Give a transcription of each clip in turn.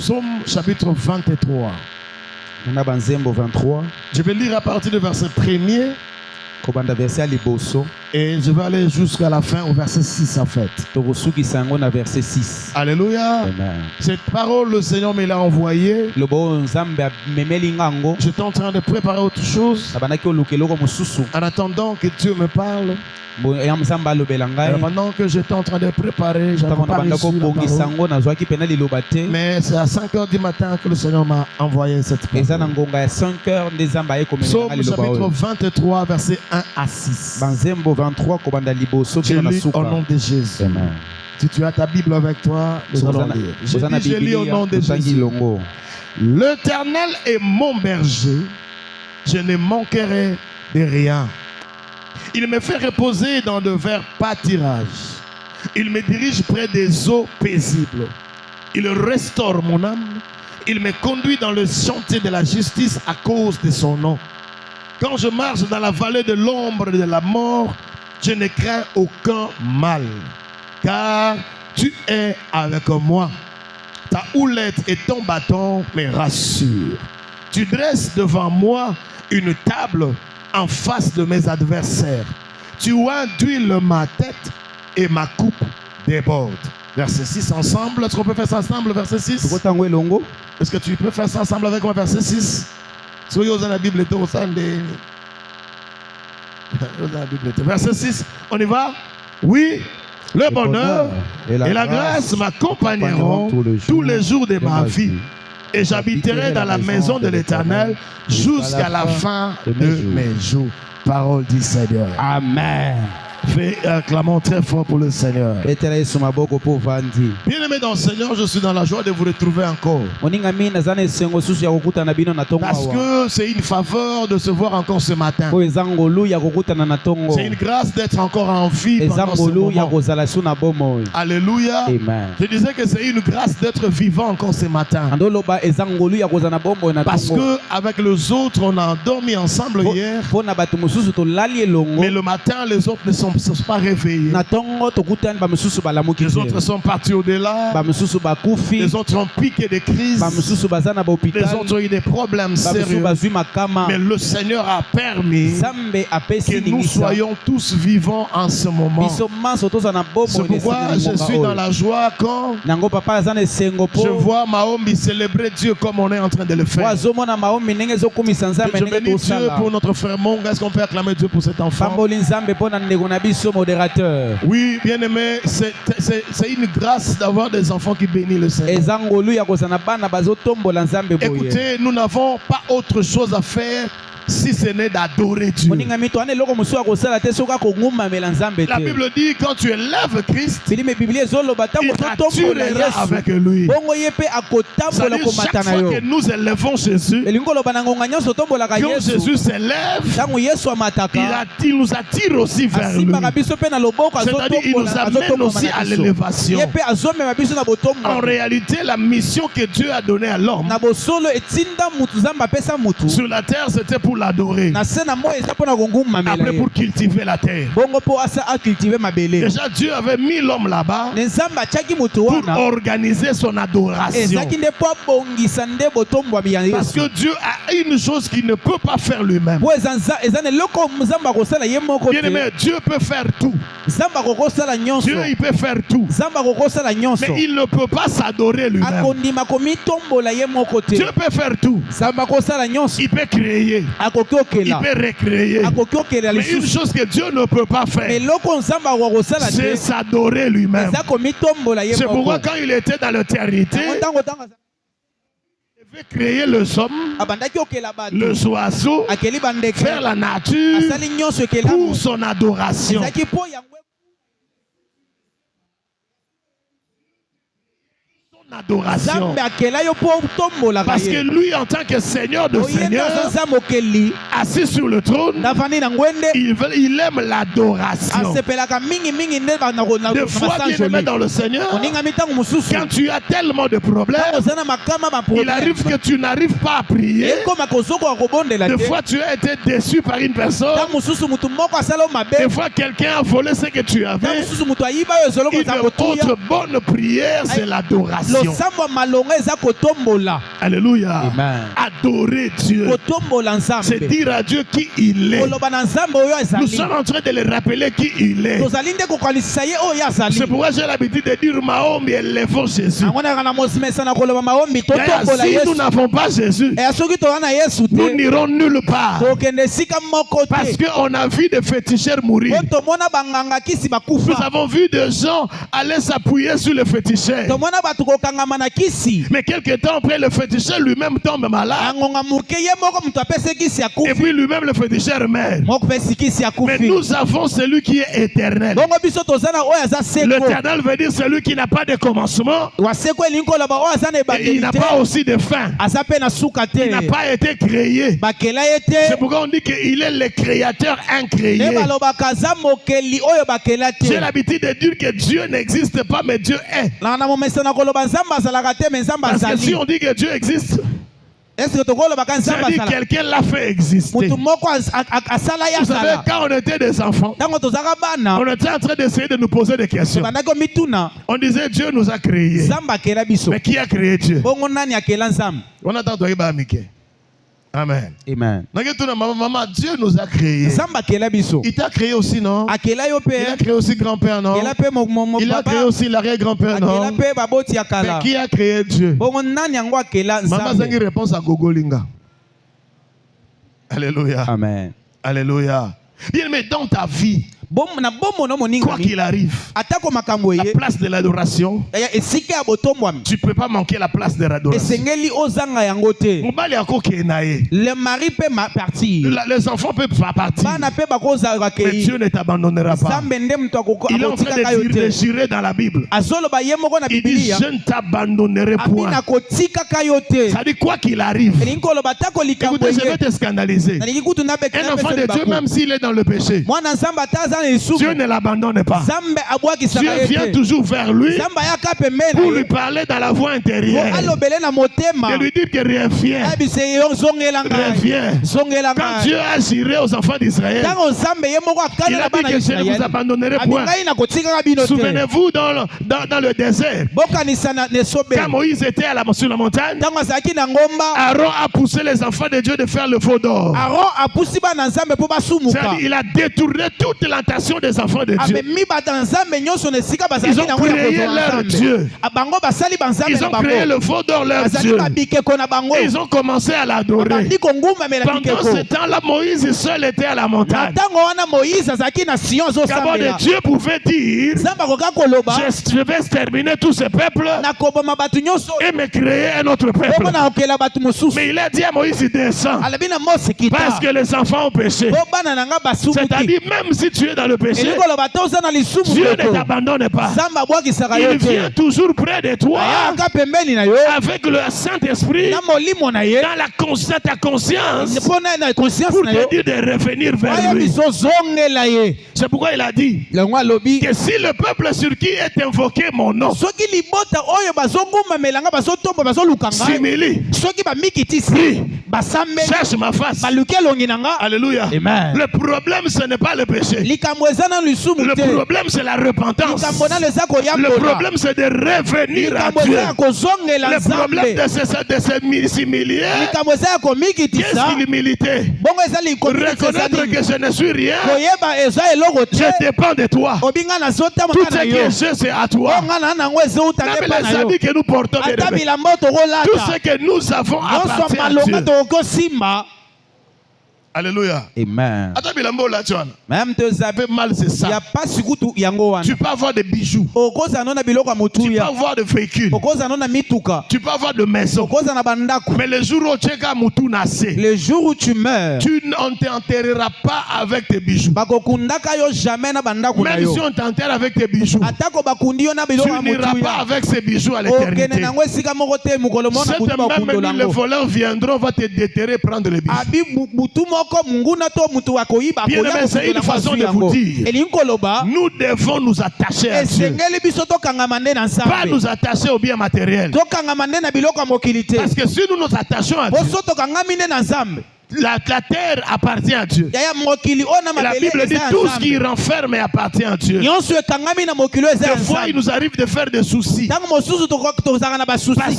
Psaume chapitre 23. Je vais lire à partir du verset 1er. Et je vais aller jusqu'à la fin au verset 6 en fait. Alléluia. Amen. Cette parole, le Seigneur me l'a envoyée. J'étais en train de préparer autre chose. En attendant que Dieu me parle. Pendant que j'étais en train de préparer, j'avais pas reçu la parole. Mais c'est à 5 h du matin que le Seigneur m'a envoyé cette parole. Psaume chapitre 23, versets 1 à 6. Je lis au nom de Jésus. Amen. Si tu as ta Bible avec toi, nous allons lire. Je lis au nom de Jésus. L'Éternel est mon berger, je ne manquerai de rien. Il me fait reposer dans de verts pâtirages. Il me dirige près des eaux paisibles. Il restaure mon âme. Il me conduit dans le sentier de la justice à cause de son nom. Quand je marche dans la vallée de l'ombre de la mort, je ne crains aucun mal. Car tu es avec moi. Ta houlette et ton bâton me rassurent. Tu dresses devant moi une table en face de mes adversaires. Tu induis ma tête et ma coupe déborde. Verset 6 ensemble. Est-ce qu'on peut faire ça ensemble, verset 6? Est-ce que tu peux faire ça ensemble avec moi, verset 6? Soyez dans la Bible. Verset 6, on y va? Oui, le bonheur et la grâce m'accompagneront tous les jours de ma vie. Et j'habiterai dans la maison de l'Éternel jusqu'à la fin de mes jours. Parole du Seigneur. Amen. Clamons très fort pour le Seigneur. Bien-aimé dans le Seigneur, je suis dans la joie de vous retrouver encore. Parce que c'est une faveur de se voir encore ce matin. C'est une grâce d'être encore en vie pendant ce moment. Alléluia. Amen. Je disais que c'est une grâce d'être vivant encore ce matin. Parce que avec les autres, on a dormi ensemble hier. Mais le matin, les autres ne sont pas réveillés. Les autres sont partis au-delà. Les autres ont piqué des crises. Les autres ont eu des problèmes sérieux. Mais le Seigneur a permis que nous soyons tous vivants en ce moment. C'est pourquoi je suis dans la joie quand je vois Mahombi célébrer Dieu comme on est en train de le faire. Je bénis Dieu pour notre frère Monga. Est-ce qu'on peut acclamer Dieu pour cet enfant? Oui, bien aimé, c'est une grâce d'avoir des enfants qui bénissent le Seigneur. Écoutez, nous n'avons pas autre chose à faire si ce n'est d'adorer Dieu. La Bible dit quand tu élèves Christ, il t'attirera avec lui. C'est-à-dire, chaque fois que nous élevons Jésus, quand Jésus s'élève, il nous attire aussi vers lui. C'est-à-dire il nous amène aussi à l'élévation. En réalité, la mission que Dieu a donnée à l'homme sur la terre, c'était pour l'adorer. Après, pour cultiver la terre. Déjà, Dieu avait mis l'homme là-bas pour organiser son adoration. Parce que Dieu a une chose qu'il ne peut pas faire lui-même. Bien aimé, Dieu peut faire tout. Dieu, il peut faire tout. Mais il ne peut pas s'adorer lui-même. Dieu peut faire tout. Il peut créer. Il peut recréer. Mais une chose que Dieu ne peut pas faire, c'est s'adorer lui-même. C'est pourquoi quand il était dans l'éternité, il veut créer le somme, le oiseau, faire la nature pour son adoration. Adoration. Parce que lui, en tant que Seigneur de Seigneur, assis sur le trône, il aime l'adoration. Des fois, bien aimé dans le Seigneur, quand tu as tellement de problèmes, il arrive que tu n'arrives pas à prier. Des fois, tu as été déçu par une personne. Des fois, quelqu'un a volé ce que tu avais. Une autre bonne prière, c'est l'adoration. l'adoration. Alléluia. Amen. Adorer Dieu. C'est dire à Dieu qui il est. Nous sommes en train de le rappeler qui il est. C'est pourquoi j'ai l'habitude de dire Mahomet élevons Jésus. Si nous n'avons pas Jésus, nous n'irons nulle part. Parce qu'on a vu des féticheurs mourir. Nous avons vu des gens aller s'appuyer sur le féticheur. Mais quelque temps après, le féticheur lui-même tombe malade. Et puis lui-même, le féticheur meurt. Mais nous avons celui qui est éternel. L'éternel veut dire celui qui n'a pas de commencement. Et il n'a pas aussi de fin. Il n'a pas été créé. C'est pourquoi on dit qu'il est le créateur incréé. J'ai l'habitude de dire que Dieu n'existe pas, mais Dieu est. Parce que si on dit que Dieu existe, c'est-à-dire quelqu'un l'a fait exister. Vous savez, quand on était des enfants, on était en train d'essayer de nous poser des questions. On disait Dieu nous a créés. Mais qui a créé Dieu? On attend toi, Amen. Amen. Maman, Dieu nous a créés. Il t'a créé aussi, non? Il a créé aussi grand-père, non? Il a créé aussi l'arrière-grand-père, non? Mais qui a créé Dieu? Maman Zangi réponse à Gogolinga. Alléluia. Amen. Alléluia. Bien, mais dans ta vie, quoi qu'il arrive, la place de l'adoration, tu ne peux pas manquer la place de l'adoration. Le mari peut partir. Les enfants peuvent partir. Mais Dieu ne t'abandonnera pas. Il est en train de jurer dans la Bible. Il dit je ne t'abandonnerai point. Ça dit quoi qu'il arrive. Écoutez, je vais te scandaliser. Un enfant de Dieu, même s'il est dans le péché, Dieu ne l'abandonne pas. Dieu vient toujours vers lui pour lui parler dans la voix intérieure et lui dire que reviens. Reviens. Quand Dieu a juré aux enfants d'Israël, il a dit que je ne vous abandonnerai point. Souvenez-vous dans le désert, quand Moïse était sur la montagne, Aaron a poussé les enfants de Dieu de faire le faux d'or. Il a détourné toute l'intention des enfants de Dieu. Ils ont créé leur Dieu. Ils ont créé le faux d'or leur Dieu. Et ils ont commencé à l'adorer. Pendant ce temps-là, Moïse seul était à la montagne. D'abord, Dieu pouvait dire je vais exterminer tous ces peuples et me créer un autre peuple. Mais il a dit à Moïse descend parce que les enfants ont péché. C'est-à-dire même si tu es dans le péché, Dieu ne t'abandonne pas. Il vient toujours près de toi avec le Saint-Esprit dans ta conscience pour te dire de revenir vers lui. C'est pourquoi il a dit que si le peuple sur qui est invoqué mon nom s'humilie, cherche ma face. Alléluia. Amen. Le problème ce n'est pas le péché. Le problème c'est la repentance. Le problème c'est de revenir à Dieu. Le problème de s'humilier, qu'est-ce qu'il humilité? Reconnaître que je ne suis rien. Je dépends de toi. Tout ce que j'ai c'est à toi. Même les habits que nous portons, tout ce que nous avons appartient à Dieu. Alléluia. Amen. Même mal, c'est ça. Tu peux avoir des bijoux. Tu peux avoir des véhicules. Tu peux avoir des maisons. Mais le jour où tu es le jour où tu meurs, tu ne t'enterreras pas avec tes bijoux. Même si on t'enterre avec tes bijoux, tu n'iras pas avec ces bijoux à l'éternité. Cette même nuit, les voleurs viendront, va te déterrer, prendre les bijoux. Bien-aimé, c'est une façon de vous dire nous devons nous attacher à Dieu, pas nous attacher au bien matériel. Parce que si nous nous attachons à Dieu, la terre appartient à Dieu. Et la Bible dit tout ce qui renferme appartient à Dieu. Des fois, il nous arrive de faire des soucis parce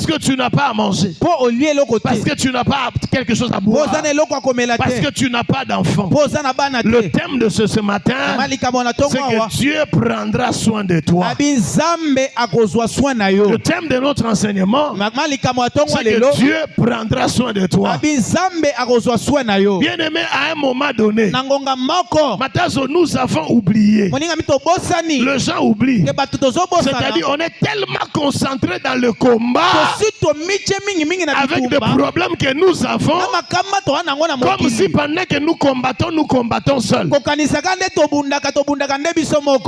que tu n'as pas à manger, parce que tu n'as pas quelque chose à boire, parce que tu n'as pas d'enfant. Le thème de ce matin, c'est que Dieu prendra soin de toi. Le thème de notre enseignement, c'est que Dieu prendra soin de toi. Bien aimé, à un moment donné, nous avons oublié. Les gens oublient. C'est-à-dire, on est tellement concentré dans le combat avec des problèmes que nous avons, comme si pendant que nous combattons seuls.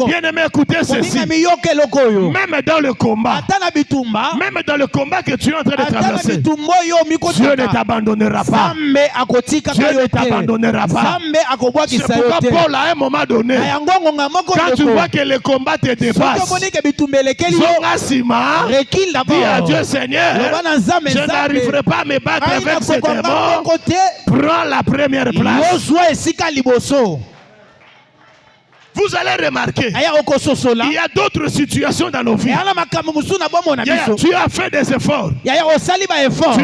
Bien aimé, écoutez ceci. Même dans le combat, que tu es en train de traverser, Dieu ne t'abandonnera pas. Dieu ne t'abandonnera pas. C'est pourquoi Paul, à un moment donné, quand tu vois que le combat te dépasse, dis à Dieu, Seigneur, je n'arriverai pas à me battre avec ces démons. Prends la première place. Vous allez remarquer, il y a d'autres situations dans nos vies. Tu as fait des efforts, tu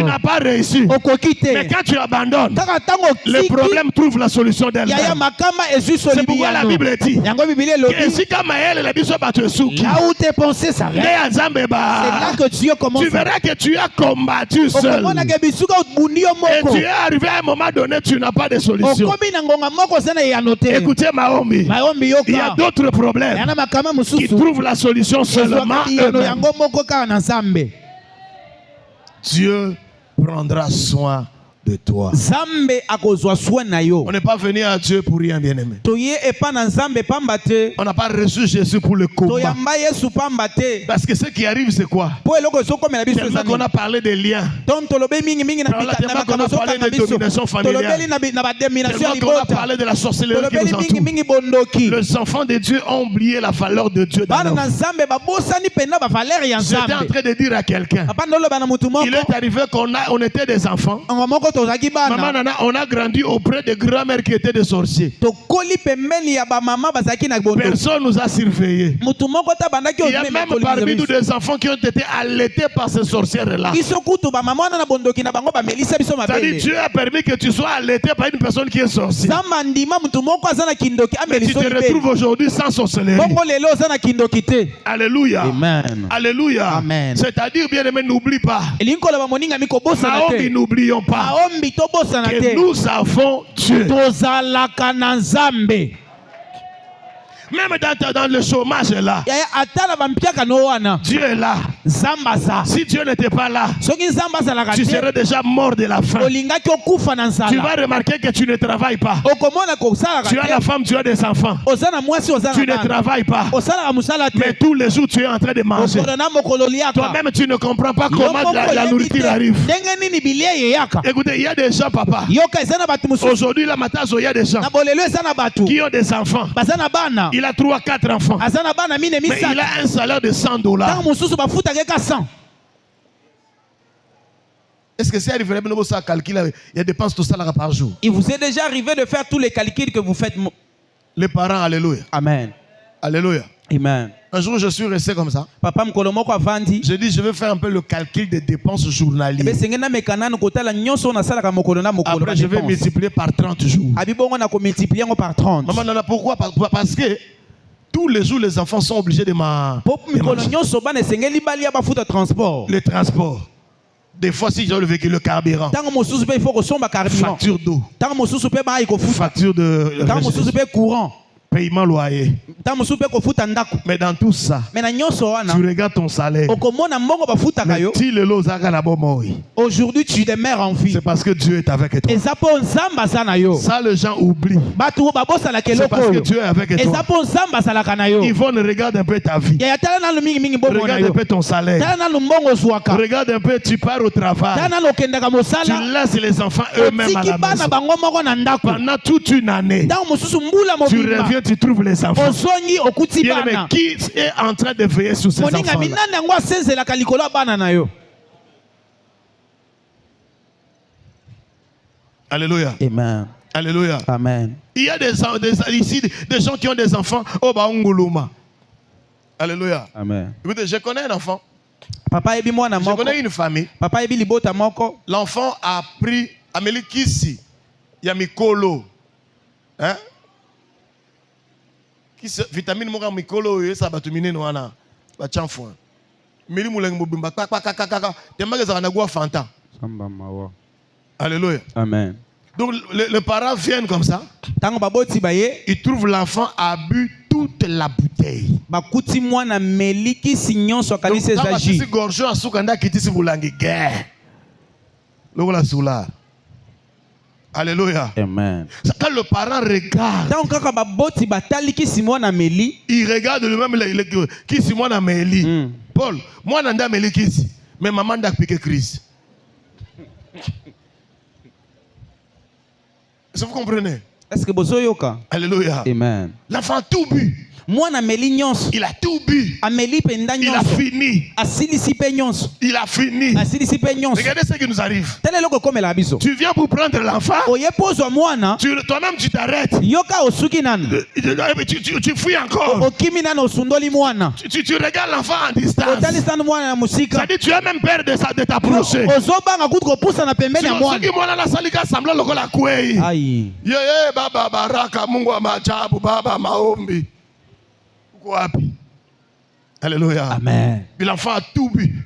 n'as pas réussi. Mais quand tu abandonnes, le problème trouve la solution d'elle-même. C'est pourquoi la Bible dit que si tu verras que tu as combattu seul. Et tu es arrivé à un moment donné, tu n'as pas de solution. Écoutez Maombi, il y a d'autres problèmes qui trouvent la solution seulement eux-mêmes. Dieu prendra soin de toi. On n'est pas venu à Dieu pour rien, bien aimé. On n'a pas reçu Jésus pour le combat. Parce que ce qui arrive, c'est quoi? Tellement qu'on a parlé des liens, tellement qu'on a parlé de domination familiale, tellement qu'on a parlé de la sorcellerie qui nous entoure. Les enfants de Dieu ont oublié la valeur de Dieu dans leur vie. J'étais en train de dire à quelqu'un, il est arrivé qu'on était des enfants. Maman Nana, on a grandi auprès de grand-mères qui étaient des sorciers. Personne nous a surveillés. Il y a même parmi nous des enfants qui ont été allaités par ces sorcières-là. C'est-à-dire Dieu a permis que tu sois allaité par une personne qui est sorcière. Mais tu te retrouves aujourd'hui sans sorcellerie. Alléluia. Amen. Alléluia. C'est-à-dire, bien aimé, n'oublie pas. Naomi, n'oublions pas que nous avons Dieu. Même dans le chômage est là. Dieu est là. Si Dieu n'était pas là, tu serais déjà mort de la faim. Tu vas remarquer que tu ne travailles pas. Tu as la femme, tu as des enfants. Tu ne travailles pas. Mais tous les jours, tu es en train de manger. Toi-même, tu ne comprends pas comment la nourriture arrive. Écoutez, il y a des gens, papa. Aujourd'hui, la matin, il y a des gens qui ont des enfants. Il a 3-4 enfants. Mais il a un salaire de $100. Est-ce que c'est arrivé à calculer? Il y a dépenses de salaire par jour. Il vous est déjà arrivé de faire tous les calculs que vous faites? Les parents, alléluia. Amen. Alléluia. Amen. Un jour, je suis resté comme ça. J'ai dit, je vais faire un peu le calcul des dépenses journalières. Après, je vais multiplier par 30 jours. Maman, pourquoi? Parce que tous les jours, les enfants sont obligés de manger. Le transport. Des fois, si j'ai le véhicule, le carburant. Facture d'eau. Facture de courant. Paiement loyer. Mais dans tout ça, tu regardes ton salaire. Aujourd'hui, tu demeures en vie. C'est parce que Dieu est avec toi. Ça, les gens oublient. C'est parce que Dieu est avec toi. Yvonne, regarde un peu ta vie. Regarde un peu ton salaire. Regarde un peu, tu pars au travail. Tu laisses les enfants eux-mêmes à la maison. Pendant toute une année, tu reviens, tu trouves les enfants. Bien, mais qui est en train de veiller sur ces enfants-là? Alléluia. Amen. Alléluia. Amen. Il y a ici des gens qui ont des enfants. Oh, bah, onguluma. Alléluia. Amen. Écoutez, je connais un enfant. Papa ebi mwana Je moko. connais une famille. Papa ebi libota moko. L'enfant a pris Amelikisi. Il y a Mikolo. Hein? Vitamine moka Mikolo, ça va te miner noana. Ba chanfouin. Mili mouleng mobimba. Tellement ça va fanta. Alléluia. Amen. Donc les parents viennent comme ça. Tango baboti baye. Ils trouvent l'enfant a bu toute la bouteille. Bakuti mwana meliki sinyon so kanise zaji. Donc gorgeon asukanda kitisi bulangi guerre. Lokola soula. Alléluia. Amen. Quand le parent regarde, il regarde lui-même qui si moi na meli. Paul, moi nanda meli qui si, mais maman n'a piqué Christ. Est-ce que vous comprenez? Est-ce que vous yoka? Alléluia. Amen. L'enfant tout bu. Il a tout bu. Il a fini. Il a fini. Regardez ce qui nous arrive. Tu viens pour prendre l'enfant. Toi-même tu t'arrêtes. Tu fuis encore. Tu regardes l'enfant en distance. C'est-à-dire tu as même peur de t'approcher. Alléluia. Amen. L'enfant a tout bu.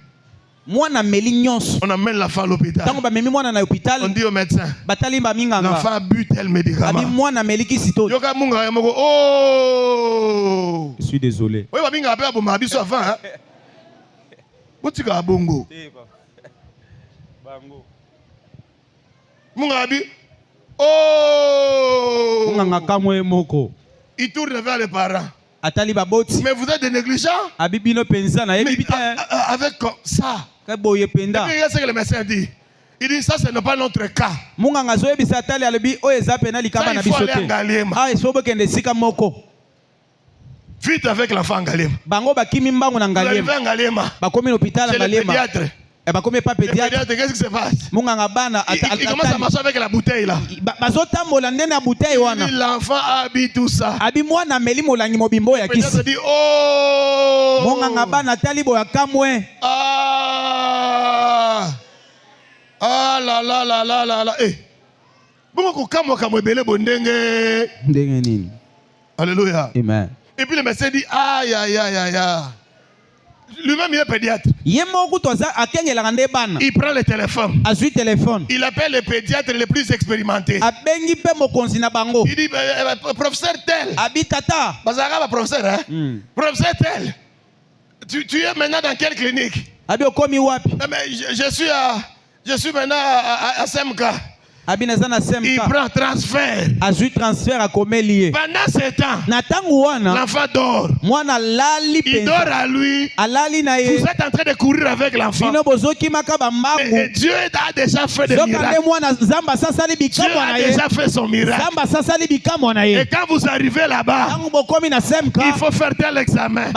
On amène l'enfant à l'hôpital. On dit au médecin. L'enfant a bu tel médicament. Oh! Je suis désolé. Oh! Il tourne vers les parents. Mais vous êtes des négligents. Mais avec ça. Et puis il y a ce que le médecin dit. Il dit ça, ce n'est pas notre cas. Ça, il faut aller en Galema. Vite avec l'enfant en Galema. Vous arrivez en Galema. C'est le pédiatre. Le pédiatre, qu'est-ce qui se passe? Il commence à marcher avec la bouteille là. L'enfant a bu tout ça. Le pédiatre dit oh! Ah là là là là là là. Alléluia. Amen. Et puis le médecin dit aïe aïe aïe aïe aïe. Lui-même il est pédiatre. Il prend le téléphone. Il appelle les pédiatres les plus expérimentés. Il dit professeur tel. Professeur, hein? Professeur tel. Tu es maintenant dans quelle clinique? Je suis maintenant à SMK. Il prend transfert. Pendant ce temps, l'enfant dort. Il dort à lui. Vous êtes en train de courir avec l'enfant. Et Dieu a déjà fait des miracles. Dieu a déjà fait son miracle. Et quand vous arrivez là-bas, il faut faire tel examen.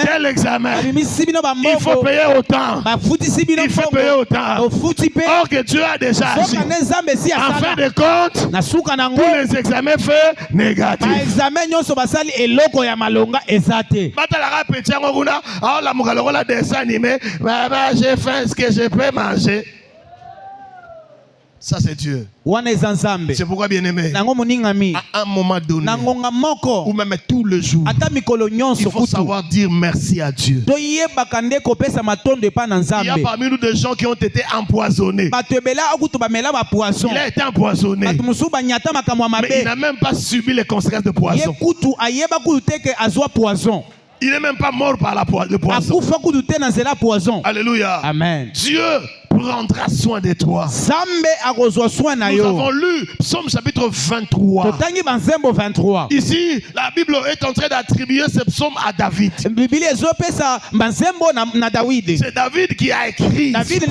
Tel examen. Il faut payer autant. Il faut payer autant. Or que Dieu a déjà agi. En fin de compte, tous les examens faits négatifs. J'ai fait ce que je peux manger. Ça c'est Dieu. C'est pourquoi bien aimé, à un moment donné, ou même tout le jour, il faut savoir dire merci à Dieu. Il y a parmi nous des gens qui ont été empoisonnés. Il a été empoisonné, mais il n'a même pas subi les conséquences de poison. Il n'est même pas mort par le poison. Alléluia. Amen. Dieu prendra soin de toi. Nous avons lu Psaume chapitre 23. Ici, la Bible est en train d'attribuer ce psaume à David. C'est David qui a écrit cette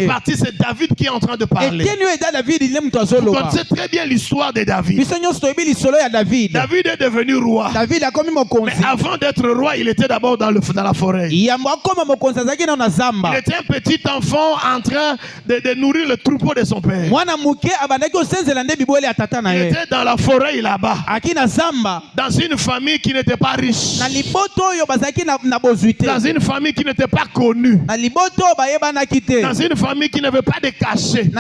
partie, c'est David qui est en train de parler. Vous connaissez très bien l'histoire de David. David est devenu roi. Mais avant d'être roi, il était d'abord dans la forêt. Il était un petit petit enfant en train de nourrir le troupeau de son père. Il était dans la forêt là-bas. Dans une famille qui n'était pas riche. Dans une famille qui n'était pas connue. Dans une famille qui n'avait pas de cachet.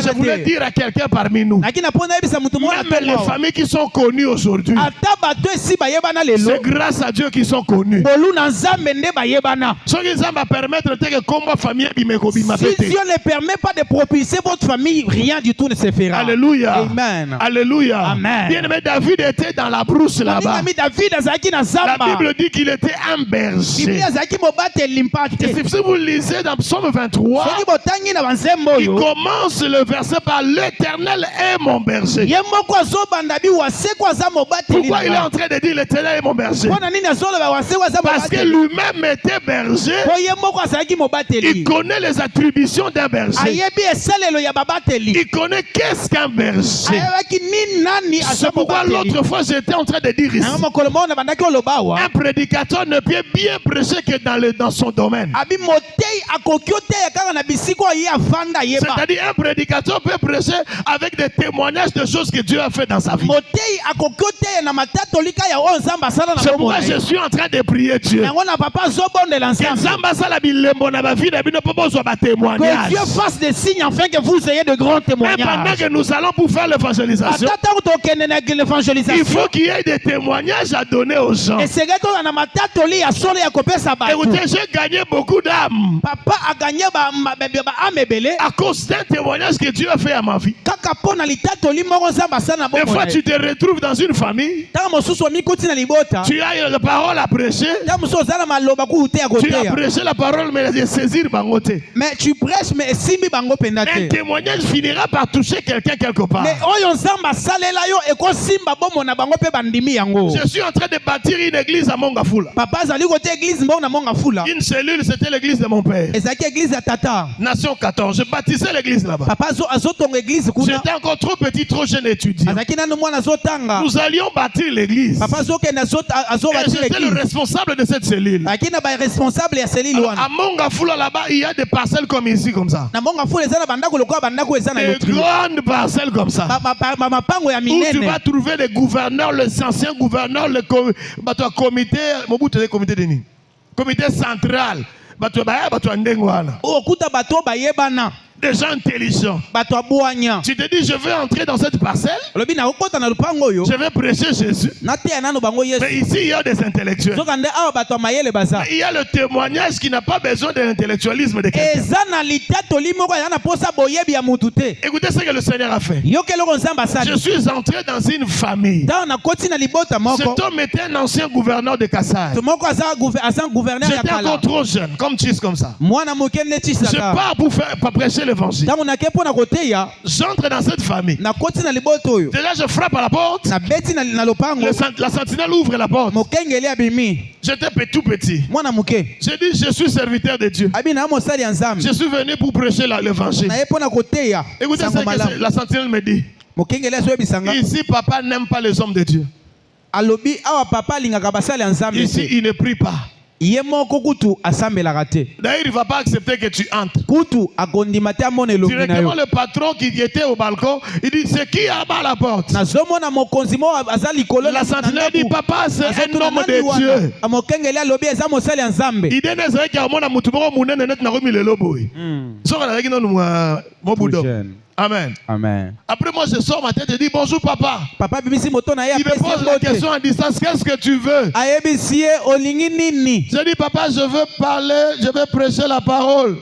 Je voulais dire à quelqu'un parmi nous, même les familles qui sont connues aujourd'hui, c'est grâce à Dieu qu'ils sont connus. Si Dieu ne permet pas de propulser votre famille, rien du tout ne se fera. Alléluia. Amen. Alléluia. Amen. Bien-aimé, David était dans la brousse là-bas. La Bible dit qu'il était un berger. Et si vous lisez dans Psaume 23, il commence le verset par l'Éternel est mon berger. Pourquoi il est en train de dire l'Éternel est mon berger? Parce que lui-même était berger. Il connaît les attributions d'un berger. Il connaît qu'est-ce qu'un berger. C'est pourquoi l'autre fois j'étais en train de dire ici, un prédicateur ne peut bien prêcher que dans son domaine. C'est-à-dire un prédicateur peut prêcher avec des témoignages de choses que Dieu a fait dans sa vie. C'est pourquoi je suis en train de prier Dieu. Que Dieu fasse des signes afin que vous ayez de grands témoignages. Pendant que nous allons pour faire l'évangélisation, il faut qu'il y ait des témoignages à donner aux gens. Écoutez, j'ai gagné beaucoup d'âmes à cause d'un témoignage que Dieu a fait à ma vie. Des fois, tu te retrouves dans une famille, tu as la parole à prêcher, tu as prêché la parole, mais de saisir bangote. Mais tu prêches, mais simbi bango pendate. Un témoignage finira par toucher quelqu'un quelque part. Mais je suis en train de bâtir une église à Mongafula. Une cellule, c'était l'église de mon père. Nation 14. Je bâtissais l'église là-bas. J'étais encore trop petit, trop jeune étudiant. Nous allions bâtir l'église. Et j'étais le responsable de cette cellule. À Mongafula là-bas, il y a des parcelles comme ici, comme ça. Des grandes parcelles comme ça. Où tu vas trouver les gouverneurs, les anciens gouverneurs, le comité central. Des gens intelligents. Tu te dis, je vais entrer dans cette parcelle. Je vais prêcher Jésus. Mais ici, il y a des intellectuels. Il y a le témoignage qui n'a pas besoin de l'intellectualisme de quelqu'un. Écoutez ce que le Seigneur a fait. Je suis entré dans une famille. Cet homme était un ancien gouverneur de Kassai. J'étais encore trop jeune, comme Chis comme ça. Je pars pour prêcher l'évangile. J'entre dans cette famille. Déjà, je frappe à la porte. La sentinelle ouvre la porte. J'étais tout petit. J'ai dit, je suis serviteur de Dieu. Je suis venu pour prêcher l'évangile. Écoutez ce que la sentinelle me dit. Ici, papa n'aime pas les hommes de Dieu. Ici, il ne prie pas. D'ailleurs, il ne va pas accepter que tu entres. Directement, le patron qui était au balcon, il dit, c'est qui là-bas à la porte? La sentinelle dit, papa, c'est un homme de Dieu. Il dit, amen. Amen. Après moi je sors ma tête et dis bonjour papa. Il me pose la question en distance, qu'est-ce que tu veux? Je dis papa, je veux parler, je veux prêcher la parole.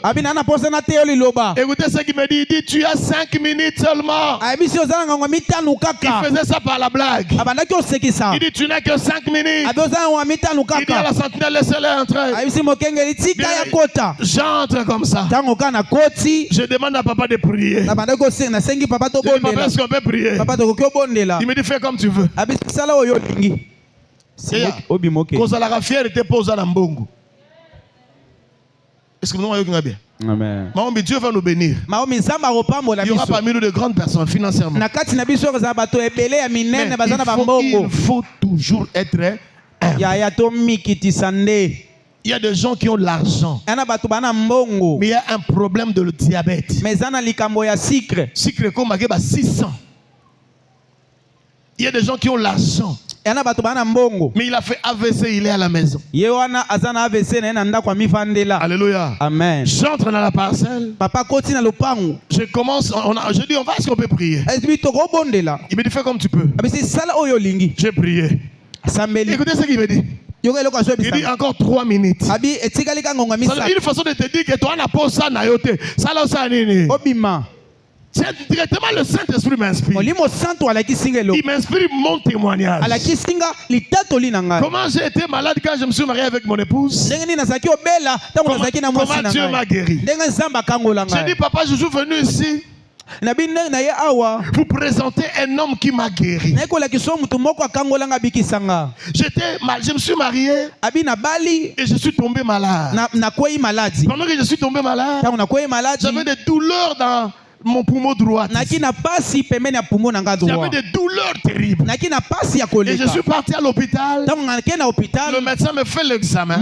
Écoutez ce qu'il me dit, il dit tu as 5 minutes seulement. Il faisait ça par la blague. Il dit tu n'as que 5 minutes. Il dit à la sentinelle, laissez-le entrer. J'entre comme ça. Je demande à papa de prier. Je dis, papa, est-ce qu'on peut prier? Il me dit, fais comme tu veux. Est-ce que vous m'entendez bien? Amen. Dieu va nous bénir. Il y aura parmi nous de grandes personnes financièrement. Mais il faut toujours être humble. Il y a des gens qui ont de l'argent, mais il y a un problème de le diabète. Sucre comme 600. Il y a des gens qui ont l'argent, mais il a fait AVC, il est à la maison. Alléluia. Amen. J'entre dans la parcelle. Je commence, je dis, est-ce qu'on peut prier? Il me dit, fais comme tu peux. J'ai prié. Écoutez ce qu'il me dit. Il dit encore 3 minutes. C'est une façon de te dire que toi, on n'a pas ça. C'est directement le Saint-Esprit m'inspire. Il m'inspire mon témoignage. Comment j'ai été malade quand je me suis marié avec mon épouse? Comment Dieu m'a guéri? J'ai dit, papa, je suis venu ici vous présenter un homme qui m'a guéri. J'étais mal, je me suis marié et je suis tombé malade. Pendant que je suis tombé malade, j'avais des douleurs dans mon poumon droit. J'avais des douleurs terribles. Et je suis parti à l'hôpital. Le médecin me fait l'examen.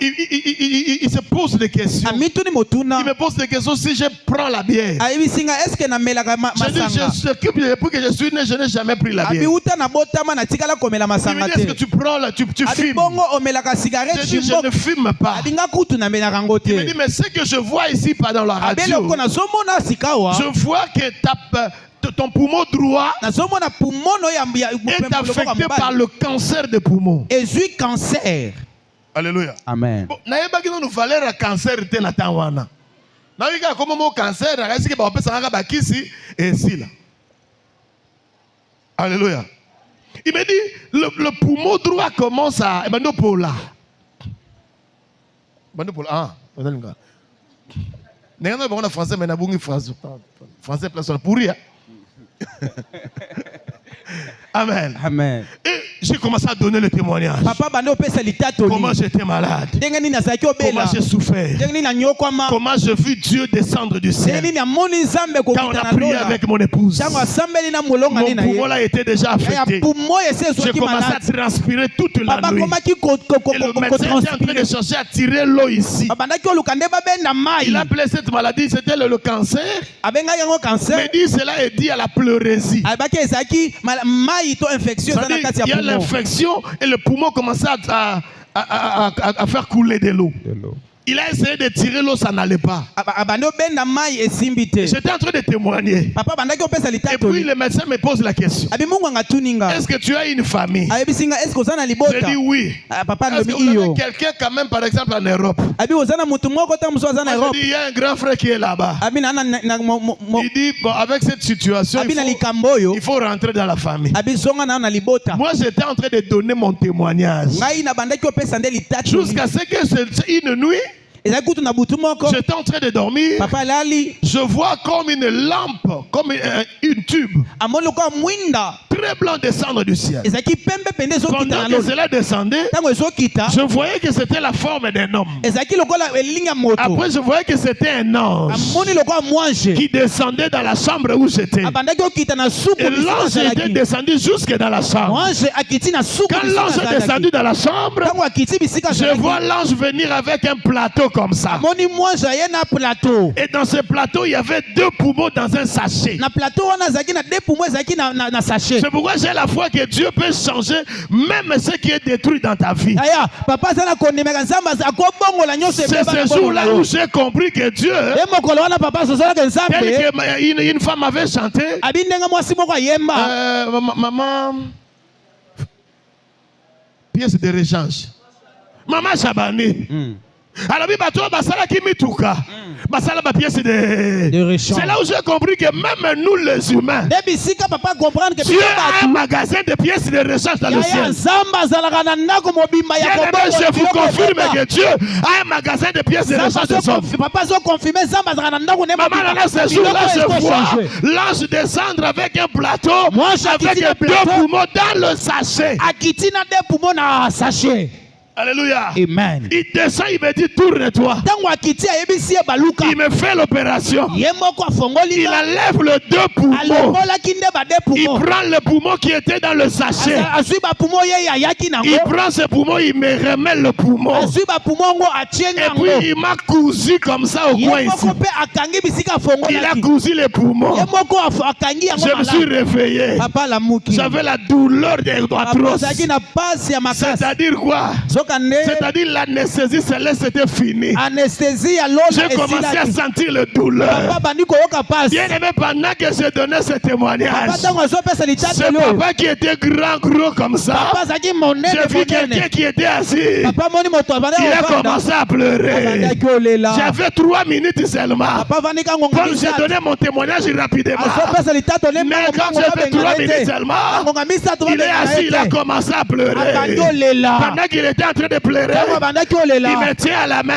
Il se pose des questions. Il me pose des questions si je prends la bière. Je dis, depuis que je suis né, je n'ai jamais pris la bière. Il me dit, est-ce que tu prends la, tu fumes? Je dis, je ne fume pas. Il me dit, mais ce que je vois ici, pas dans la radio, je vois que ton poumon droit est affecté par le cancer des poumons. Alléluia. Amen. Nous valeur à cancer était na tanwana. Na wika comme mon cancer na kasi ke ba opesa nga bakisi et si là. Alléluia. Il me dit le poumon droit commence à bandopola. Bandopola ah, odalinga. N'est-ce pas français mais na bungi français place pourri. Amen. Amen. Et j'ai commencé à donner le témoignage. Comment j'étais malade. Comment j'ai souffert. Comment j'ai vu Dieu descendre du ciel. Quand on a prié avec mon épouse. Mon poumon là était déjà affecté. J'ai commencé à transpirer toute la nuit. Et le médecin était en train de chercher à tirer l'eau ici. Il a appelé cette maladie, c'était le cancer. Mais dit cela est dit à la pleurésie. Il y a l'infection et le poumon commençait à faire couler de l'eau. Il a essayé de tirer l'eau, ça n'allait pas. J'étais en train de témoigner. Et puis le médecin me pose la question. Est-ce que tu as une famille? J'ai dit oui. Est-ce que vous avez quelqu'un quand même par exemple en Europe? J'ai dit il y a un grand frère qui est là-bas. Il dit bon, avec cette situation il faut rentrer dans la famille. Moi j'étais en train de donner mon témoignage. Jusqu'à ce que une nuit j'étais en train de dormir. Je vois comme une lampe, comme une tube très blanc descendre du ciel. Pendant que cela descendait, je voyais que c'était la forme d'un homme. Après je voyais que c'était un ange qui descendait dans la chambre où j'étais. Et l'ange était descendu jusque dans la chambre. Quand l'ange est descendu dans la chambre, je vois l'ange venir avec un plateau comme ça. Et dans ce plateau, il y avait 2 poumons dans un sachet. C'est pourquoi j'ai la foi que Dieu peut changer même ce qui est détruit dans ta vie. C'est ce jour-là où j'ai compris que Dieu, tel qu'une femme avait chanté, maman, pièce de rechange. Maman Chabani. Alors, c'est là où j'ai compris que même nous les humains, Dieu a un magasin de pièces de rechange dans le ciel. Je vous confirme que Dieu a un magasin de pièces de rechange de hommes. Maman, dans ce jour-là, je vois l'ange descendre avec un plateau, avec 2 poumons dans le sachet. Alléluia. Amen. Il descend, il me dit tourne-toi. Il me fait l'opération. Il enlève le deux poumons. Il prend le poumon qui était dans le sachet. Il prend ce poumon, il me remet le poumon. Et puis il m'a cousu comme ça au coin ici. Il a cousu les poumons. Je me suis réveillé. J'avais la douleur atroce. C'est-à-dire quoi? C'est-à-dire l'anesthésie céleste était finie. J'ai commencé à sentir le douleur. Bien aimé, pendant que je donnais ce témoignage, ce papa qui était gros comme ça, j'ai vu quelqu'un qui était assis. Il a commencé à pleurer. J'avais 3 minutes seulement. Comme j'ai donné mon témoignage rapidement. Mais quand j'avais 3 minutes seulement, il est assis, il a commencé à pleurer. Pendant qu'il était en train de pleurer, il me tient à la main.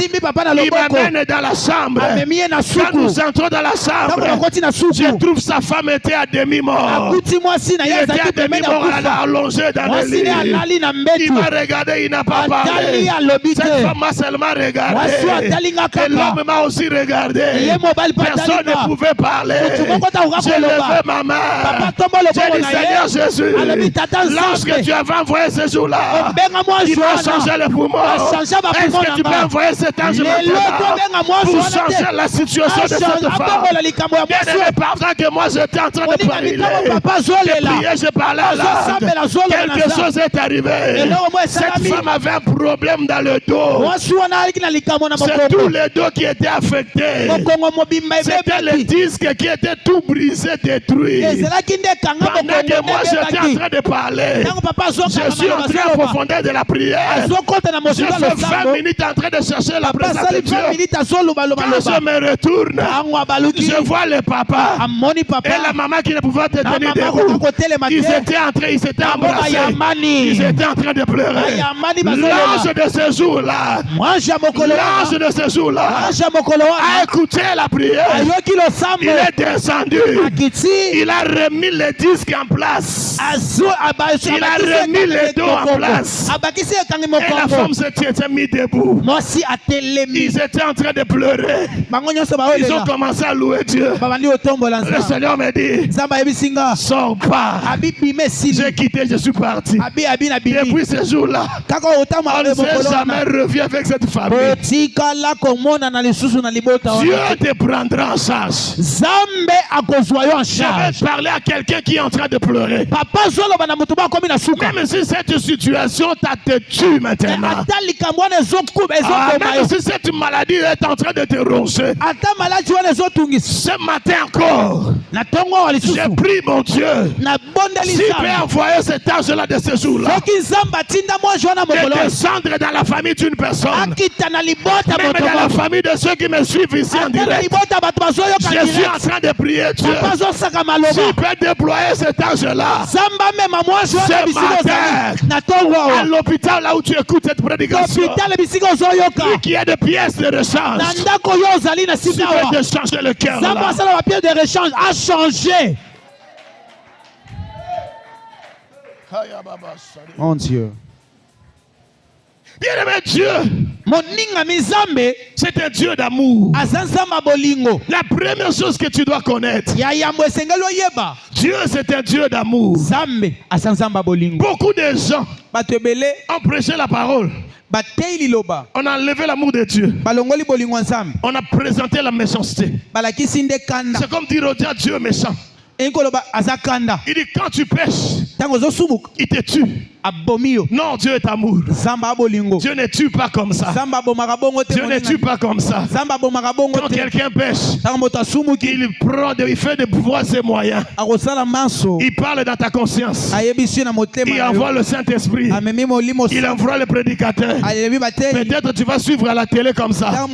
Il m'amène dans la chambre. Quand nous entrons dans la chambre, je trouve sa femme était à demi-mort. Il était à demi-mort, allongé dans le lit. Il m'a regardé, il n'a pas parlé. Cette femme m'a seulement regardé. Et l'homme m'a aussi regardé. Personne ne pouvait parler. J'ai levé ma main. J'ai dit, Seigneur Jésus, lorsque tu avais envoyé ce jour-là, il m'a changé le poumon. Est-ce que tu peux envoyer cet ange maintenant pour changer la situation de cette femme? Bien aimé, pendant que moi j'étais en train de prier, je parlais à l'âme. Quelque chose est arrivé. Cette femme avait un problème dans le dos. C'est tout le dos qui était affecté. C'était le disque qui était tout brisé, détruit. Pendant que moi j'étais en train de parler, je suis entré en profondeur de la prière. Je fais 20 minutes en train de chercher la présence de Dieu. Quand je me retourne, je vois le papa et la maman qui ne pouvaient te tenir debout. Ils étaient embrassés. Ils étaient en train de pleurer. L'ange de ce jour-là, a écouté la prière. Il est descendu. Il a remis le disque en place. Il a remis le dos en place. Et la femme s'était mise debout. Ils étaient en train de pleurer. Ils ont commencé à louer Dieu. Le Seigneur me dit, sors pas. J'ai quitté, je suis parti. Depuis ce jour-là, on ne sait jamais revenir avec cette famille. Dieu te prendra en charge. Je vais parler à quelqu'un qui est en train de pleurer. Même si cette situation t'a te tue maintenant. Même si cette maladie est en train de te ronger. Ce matin encore, j'ai pris mon Dieu. S'il peut envoyer cet ange-là de ce jour-là, de descendre dans la famille d'une personne, même dans la famille de ceux qui me suivent ici en direct, je suis en train de prier Dieu. S'il peut déployer cet ange-là, ce matin, à l'hôpital là où tu écoutes cette prédication, lui qui a des pièces de rechange, tu peux te changer le cœur là. Mon Dieu. Bien-aimé Dieu, c'est un Dieu d'amour. La première chose que tu dois connaître, Dieu c'est un Dieu d'amour. Beaucoup de gens ont prêché la parole. On a enlevé l'amour de Dieu. On a présenté la méchanceté. C'est comme dire au Dieu méchant. Il dit quand tu pêches, il te tue. Non, Dieu est amour. Dieu ne tue pas comme ça. Dieu ne tue pas comme ça. Quand quelqu'un pêche, il fait de pouvoir ses moyens. Il parle dans ta conscience. Il envoie le Saint-Esprit. Il envoie le prédicateur. Peut-être tu vas suivre à la télé comme ça.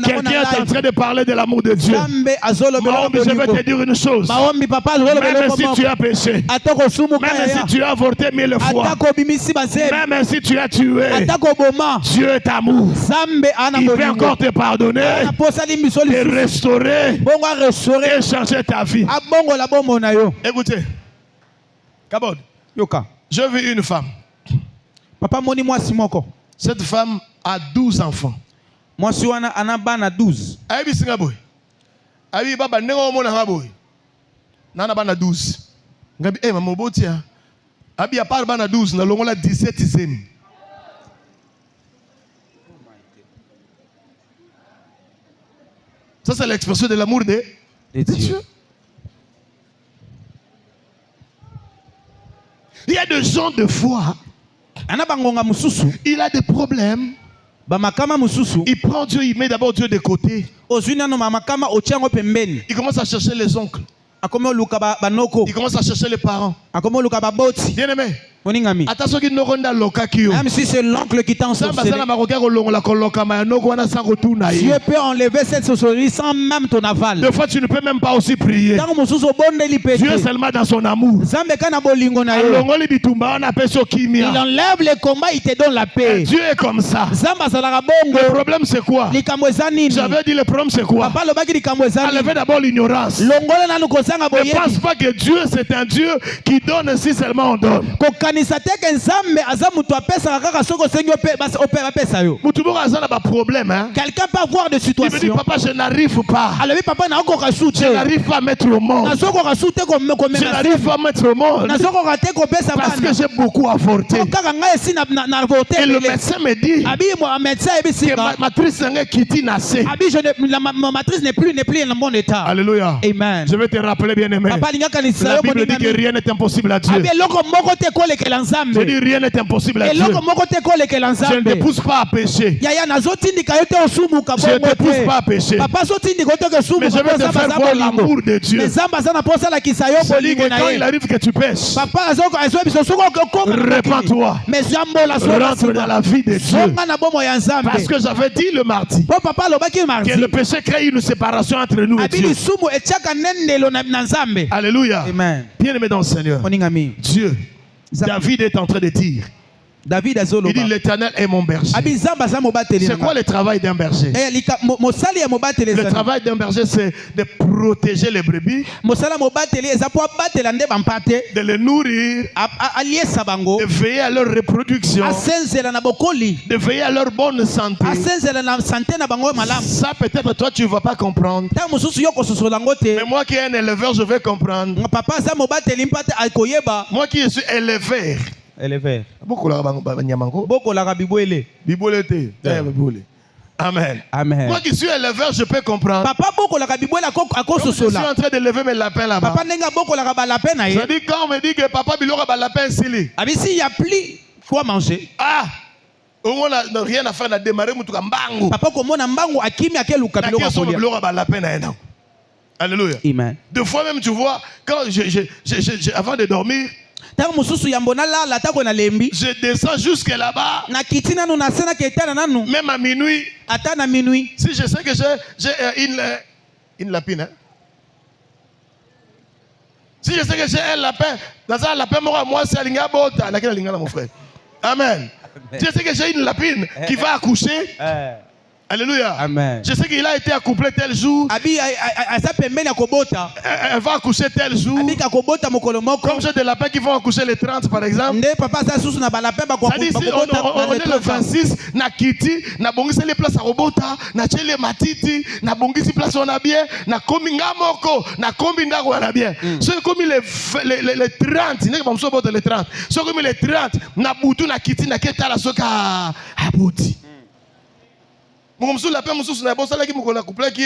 Quelqu'un est en train de parler de l'amour de Dieu. Je vais te dire une chose. Même si tu as péché, même si tu as avorté 1000 fois, même si tu as tué, Dieu est amour. Il peut encore te pardonner, te restaurer et changer ta vie. Écoutez, Kabod, je vis une femme. Papa moni moi simoko. Cette femme a 12 enfants. Moi si wana anabana 12. Ayebi singa boy. Ayebi baba nengo mona ngaboy. Nana bana 12. Ngabi maman botia. Abi a part bana 12 na longola 17e. Ça c'est l'expression de l'amour de Dieu. Il y a des gens de foi. Il a des problèmes. Il prend Dieu, il met d'abord Dieu de côté. Il commence à chercher les oncles. Il commence à chercher les parents. Bien aimé. Attention qu'il ne ronda loka kio. Même si c'est l'oncle qui t'a ensorcelé, Dieu peut enlever cette sorcellerie sans même ton aval. Des fois tu ne peux même pas aussi prier. Dieu est seulement dans son amour. Il enlève les combats, il te donne la paix. Dieu est comme ça. Le problème c'est quoi? J'avais dit le problème c'est quoi? Enlever d'abord l'ignorance. Ne pense pas que Dieu c'est un Dieu qui donne si seulement on donne. Quelqu'un peut avoir des situations. Il me dit papa je n'arrive pas. Je n'arrive pas à mettre au monde. Je n'arrive pas à mettre au monde. Parce que j'ai beaucoup avorté. Et le médecin me dit que ma matrice ma matrice n'est plus en bon état. Alléluia. Amen. Je vais te rappeler bien aimé. La Bible dit que rien n'est impossible à Dieu. Je dis rien n'est impossible à Dieu. Je ne te pousse pas à pécher. Je ne te pousse pas à pécher. Mais je vais te faire voir l'amour de Dieu. Celui que quand il arrive que tu pêches, répands-toi. Rentre dans la vie de Dieu. Parce que j'avais dit le mardi que le péché crée une séparation entre nous et Dieu. Alléluia. Amen. Bien aimé dans le Seigneur. Dieu, David est en train de dire. Il dit l'Éternel est mon berger. C'est quoi le travail d'un berger? Le travail d'un berger c'est de protéger les brebis, de les nourrir, de veiller à leur reproduction, de veiller à leur bonne santé. Ça peut-être toi tu ne vas pas comprendre. Mais moi qui est un éleveur je vais comprendre. Moi qui suis éleveur. Amen. Amen. Moi qui suis éleveur, je peux comprendre. Je suis en train d'élever mes lapins là-bas. Ça dit quand on me dit que papa bilora ba lapin sili. S'il n'y a plus quoi manger. Ah, on n'a rien à faire, on a démarré mutuka mbangu. Papa comme on a mbangu akimi akelu kabilo ba bilora ba lapin na ena. Alléluia. Amen. Deux fois même tu vois quand avant de dormir, je descends jusque là-bas. Même à minuit. Si je sais que j'ai une lapine. Hein? Si je sais que j'ai un lapin, dans un lapin, moi c'est mon frère. Amen. Si je sais que j'ai une lapine qui va accoucher. Alléluia. Amen. Je sais qu'il a été accouplé tel jour. Elle va accoucher tel jour. Comme j'ai des lapins qui vont accoucher les 30 par exemple. Ça dit si on est le 26, na kiti, na bongisi les places à robota, na chele matiti, na bongisi place on a bien, na kominga moko, na kombinga on a bien. C'est comme les 30, n'est pas sûr les 30. C'est comme les 30, na butu na kiti na keta la soka aboti. Mumsu la paix musu na bosa la ki mukola couple qui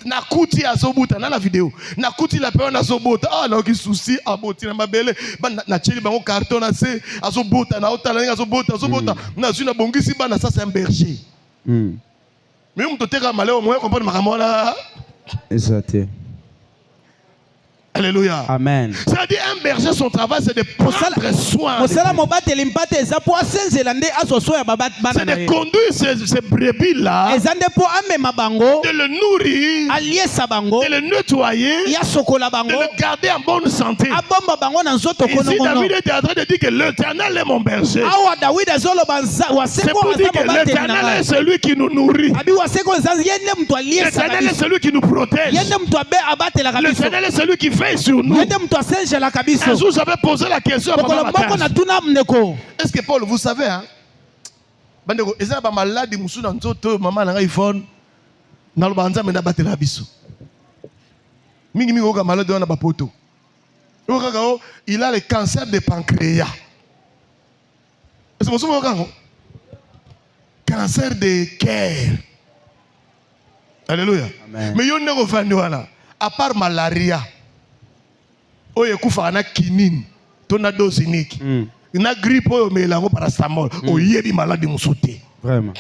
na kuti azobuta na vidéo na kuti la paix na zobota ah na ki souci aboti na mabele na cheli bango carton na se azobota na otala nga azobota na zuna bongisi bana ça c'est un berger. Mais on te teka malé au moins comprendre makamona. Exact. Alléluia. Amen. Ça dit un berger son travail c'est de prendre soin. C'est de conduire ces brebis là. De le nourrir. De le nettoyer. De le garder en bonne santé. Ici David était en train de dire que l'Éternel est mon berger. C'est pour dire que l'Éternel est celui qui nous nourrit. L'Éternel est celui qui nous protège. L'Éternel est celui qui veille sur nous. Un jour, j'avais posé la question à Maman Mathias. Est-ce que Paul, vous savez, hein? Est-ce que vous malade, maman a iPhone, il a le cancer de pancréas. Est-ce que vous savez? Cancer de cœur. Alléluia. Amen. Mais il y a à part malaria, il y a une quinine, une dose unique. Il y a une grippe, il y a un paracétamol. Il y a des maladies qui Vraiment.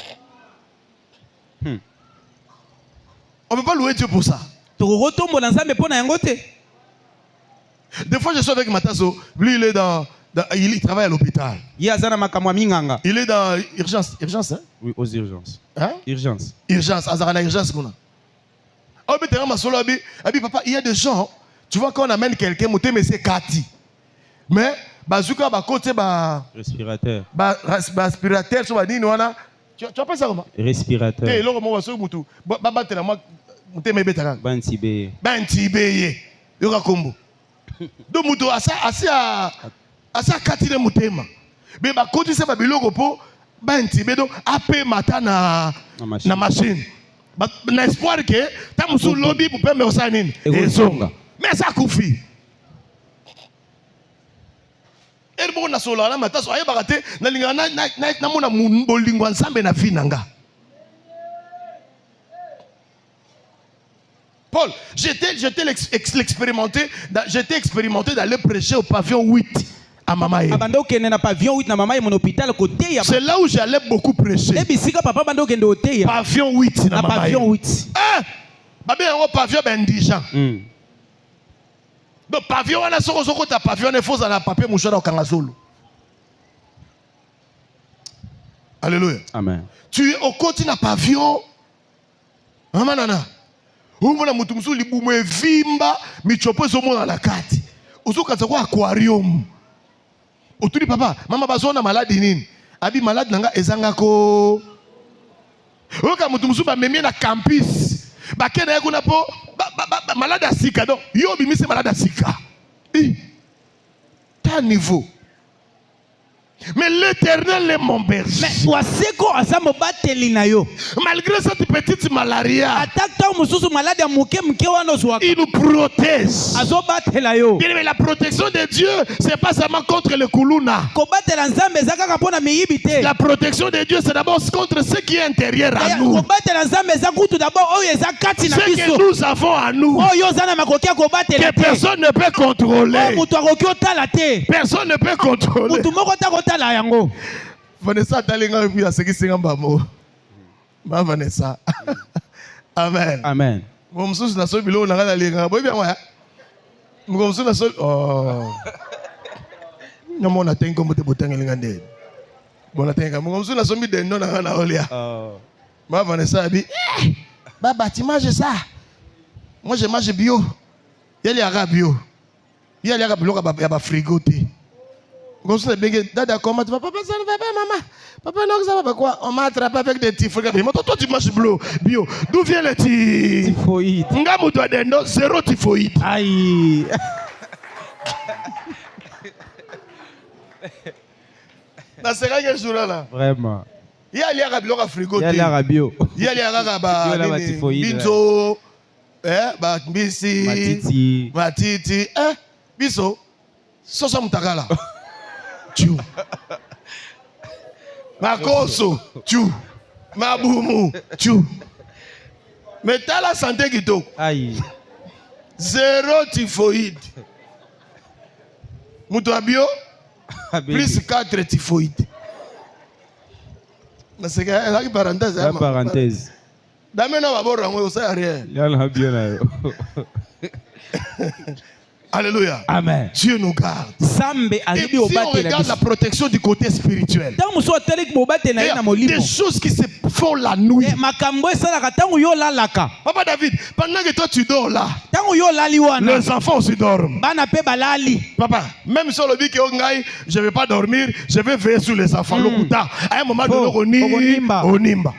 On ne peut pas louer Dieu pour ça. Des fois, je suis avec Matasso. Lui, il travaille à l'hôpital. Il est dans urgence. Urgence, hein? Oui, aux urgences. Hein? Urgence. Urgence. Azarana urgence. Papa, il y a des gens, tu vois, quand on amène quelqu'un, mais c'est Cathy. Mais, bazooka, côté, respirateur. Respirateur, tu appelles ça comment? Respirateur. Bantibé. Yoka kombo. Donc, mutu assez Cathy de mutema. Mais côté, c'est babiloko po, bantibé, donc, AP mata na machine. Na espoir que ta musu lobby pour permettre ça nini ezonga mais ça koufi et bon na solo na mataso aye bakate na linga na mona bolingo ensemble na vie nanga. Paul, j'étais expérimenté d'aller prêcher au pavillon 8 à Mamaye. C'est là où j'allais beaucoup prêcher. Pavillon 8 na Mamaye. Pavillon indigent. Donc pavillon on a soko ta pavillon ne faut na papier mouchara au Kangazolo. Alléluia. Amen. Tu es au côté na pavillon. Maman nana. Umona mutu musu libumu vimba michopo zomo na kati. Uzuka kwa aquarium. Otuli papa, mama bazona malade nini? Abi malade nanga ezanga ko. Oka mutu musu ba memie na campus. Ba kena yako na po malade asika donc yo bimise malade asika. Ta niveau. Mais l'Éternel est mon berger. Malgré cette petite malaria, il nous protège. Bien, mais la protection de Dieu, c'est pas seulement contre le kuluna. La protection de Dieu, c'est d'abord contre ce qui est intérieur à nous. Ce que nous avons à nous, que personne ne peut contrôler. Personne ne peut contrôler. Vanessa talinga puis à ce qui s'est mbamo. Ma Vanessa. Amen. Amen. Mon sous na so bilo na la linga. Boy bien moi. Mon sous na so oh. Nyamo na tengo mote botanga linga ndé. Bona tenga mon sous na so mi dendo na olia. Oh. Ma Vanessa bi baba tu manges ça. Moi je mange bio. Il y a bio. Il y a bio ya ba frigo té. Dada, comment tu vas? Papa, ça ne va pas, maman. Papa, non, ça va pas quoi? On m'a attrapé avec des typhoïdes. Mais toi, tu manges bio. D'où vient le typhoïde? Ngamu doit dendo, zéro typhoïde. Aïe. Dans ce cas, jour là. Vraiment. Il y a les bio frigo. Il y a les bio. Il y a les typhoïde. Binzo, Bisi, Matiti, Biso, Sosa Mutakala. Tchou. Makoso, tchou. Maboumou, tchou. Mais t'as la santé qui toque. Aïe. Zéro typhoïde. Moutouabio, plus 4 typhoïdes. C'est une parenthèse. Une parenthèse. D'amener à bord, on sait rien. Alléluia. Amen. Dieu nous garde. Et si on regarde la protection du côté spirituel, des choses qui se font la nuit. Papa David, pendant que toi tu dors là, les enfants aussi dorment. Papa, même sur le dit que je ne vais pas dormir, je vais veiller sur les enfants. À un moment donné, on nimba.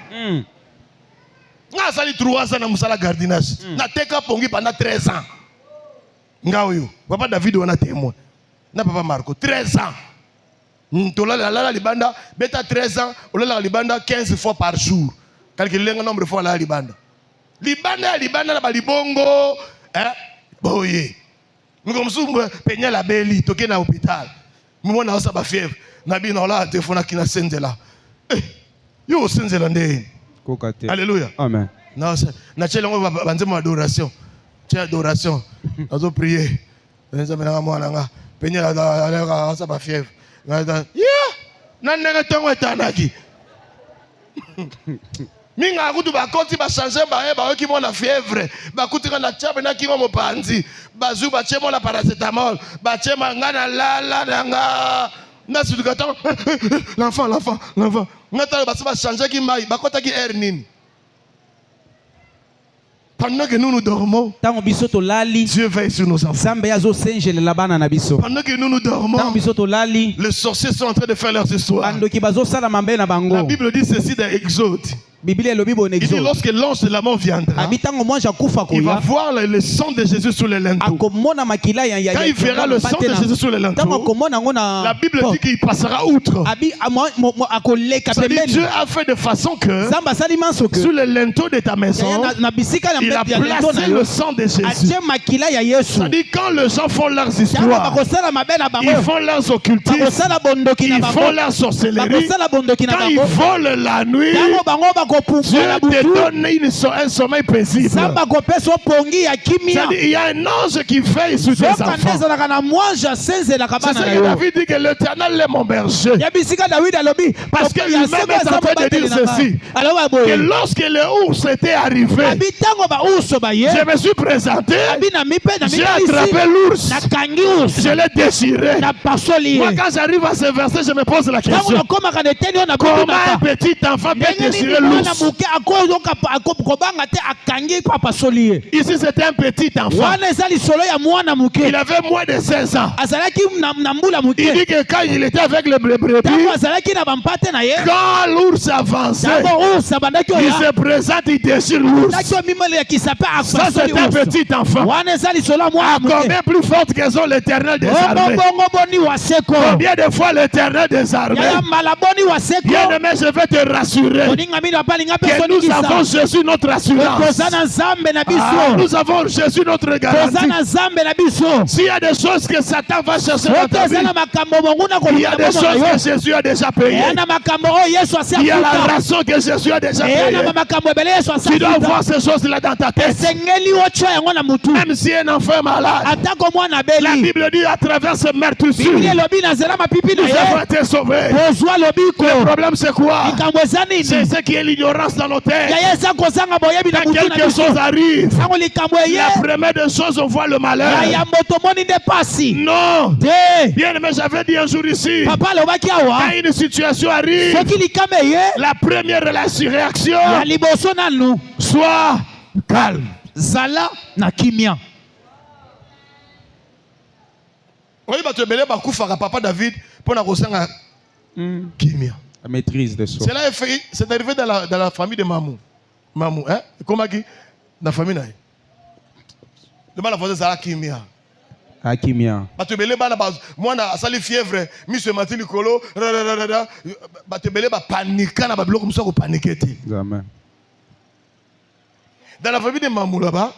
Na sali 3 ans na musala gardinage. Na teka pongi pendant 13 ans. Ngaoyo. Papa David on a témoin. Na papa Marco 13 ans. Tola libanda beta 13 ans, ola libanda 15 fois par jour. Calculez le nombre de fois la libanda. Libanda na balibongo, boye. Nous comme ça peigner la belli, toquer na hôpital. Moi na osa ba fièvre. Na bi na la téléphone na senzela. Yo senzela ndé. Alléluia. Amen. Na tchelongo banzemo adoration. Tche adoration. Azo prier. Nzamena mwana nga. Peigner la osa ba fièvre. Na nenge tongo etanaki. Minga akutu bakoti ba changer ba ki mona fièvre ba kutika na tchabe na kingo mopanzi bazu ba chemo la paracétamol ba chema ngana la nga na sudukata l'enfant ngata ba changer ki mai ba kota ki air nini. Pendant que nous dormons, Dieu veille sur nos enfants. Pendant que nous dormons, les sorciers sont en train de faire leurs histoires. La Bible dit ceci dans Exode. Il dit lorsque l'ange de la mort viendra, il va voir le sang de Jésus sur les linteaux. Quand il verra le sang de Jésus sur les linteaux, la Bible dit qu'il passera outre. Dieu a fait de façon que sur les linteaux de ta maison, il a placé le sang de Jésus. C'est-à-dire quand les gens font leurs histoires, ils font leurs occultismes, ils font leur sorcellerie, quand ils volent la nuit, Dieu te donne un sommeil paisible. Il y a un ange qui veille sur tes enfants. C'est ce que David dit que l'Éternel est mon berger. Parce que lui-même est en train de dire ceci. Que lorsque le ours était arrivé, je me suis présenté, j'ai attrapé l'ours, je l'ai déchiré. Moi quand j'arrive à ce verset, je me pose la question. Comment un petit enfant peut déchirer l'ours? Ici c'était un petit enfant. Il avait moins de 16 ans. Il dit que quand il était avec les brebis, quand l'ours avançait, il se présente, il déchire l'ours. Ça c'est un petit enfant. À combien plus forte que sont l'Éternel des armées? Combien de fois l'Éternel des armées? Bien aimé, je vais te rassurer que nous avons Jésus notre assurance. Nous avons Jésus notre garantie. S'il y a des choses que Satan va chercher dans ta vie, il y a des choses que Jésus a déjà payées. Il y a la rançon que Jésus a déjà payée. Tu dois voir ces choses-là dans ta tête. Même si un enfant est malade, la Bible dit à travers ce meurtrissure, nous avons été sauvés. Le problème c'est quoi? C'est ce qui est l'ignorance dans nos têtes. Quand quelque chose arrive, la première des choses, on voit le malheur. Non. Bien aimé, j'avais dit un jour ici, quand une situation arrive, la première réaction, soit calme. Oui, papa David pour la kimia. La maîtrise de soi. C'est arrivé dans la famille de Mamou. Mamou, hein? Comment qui? Dans la famille, le mal a fait ça, kimia. Kimia. Moi, na sali fièvre, monsieur Matili Kolo, batebele ba paniquer na ba bloc comme ça ko paniquer. Amen. Dans la famille de Mamou là-bas,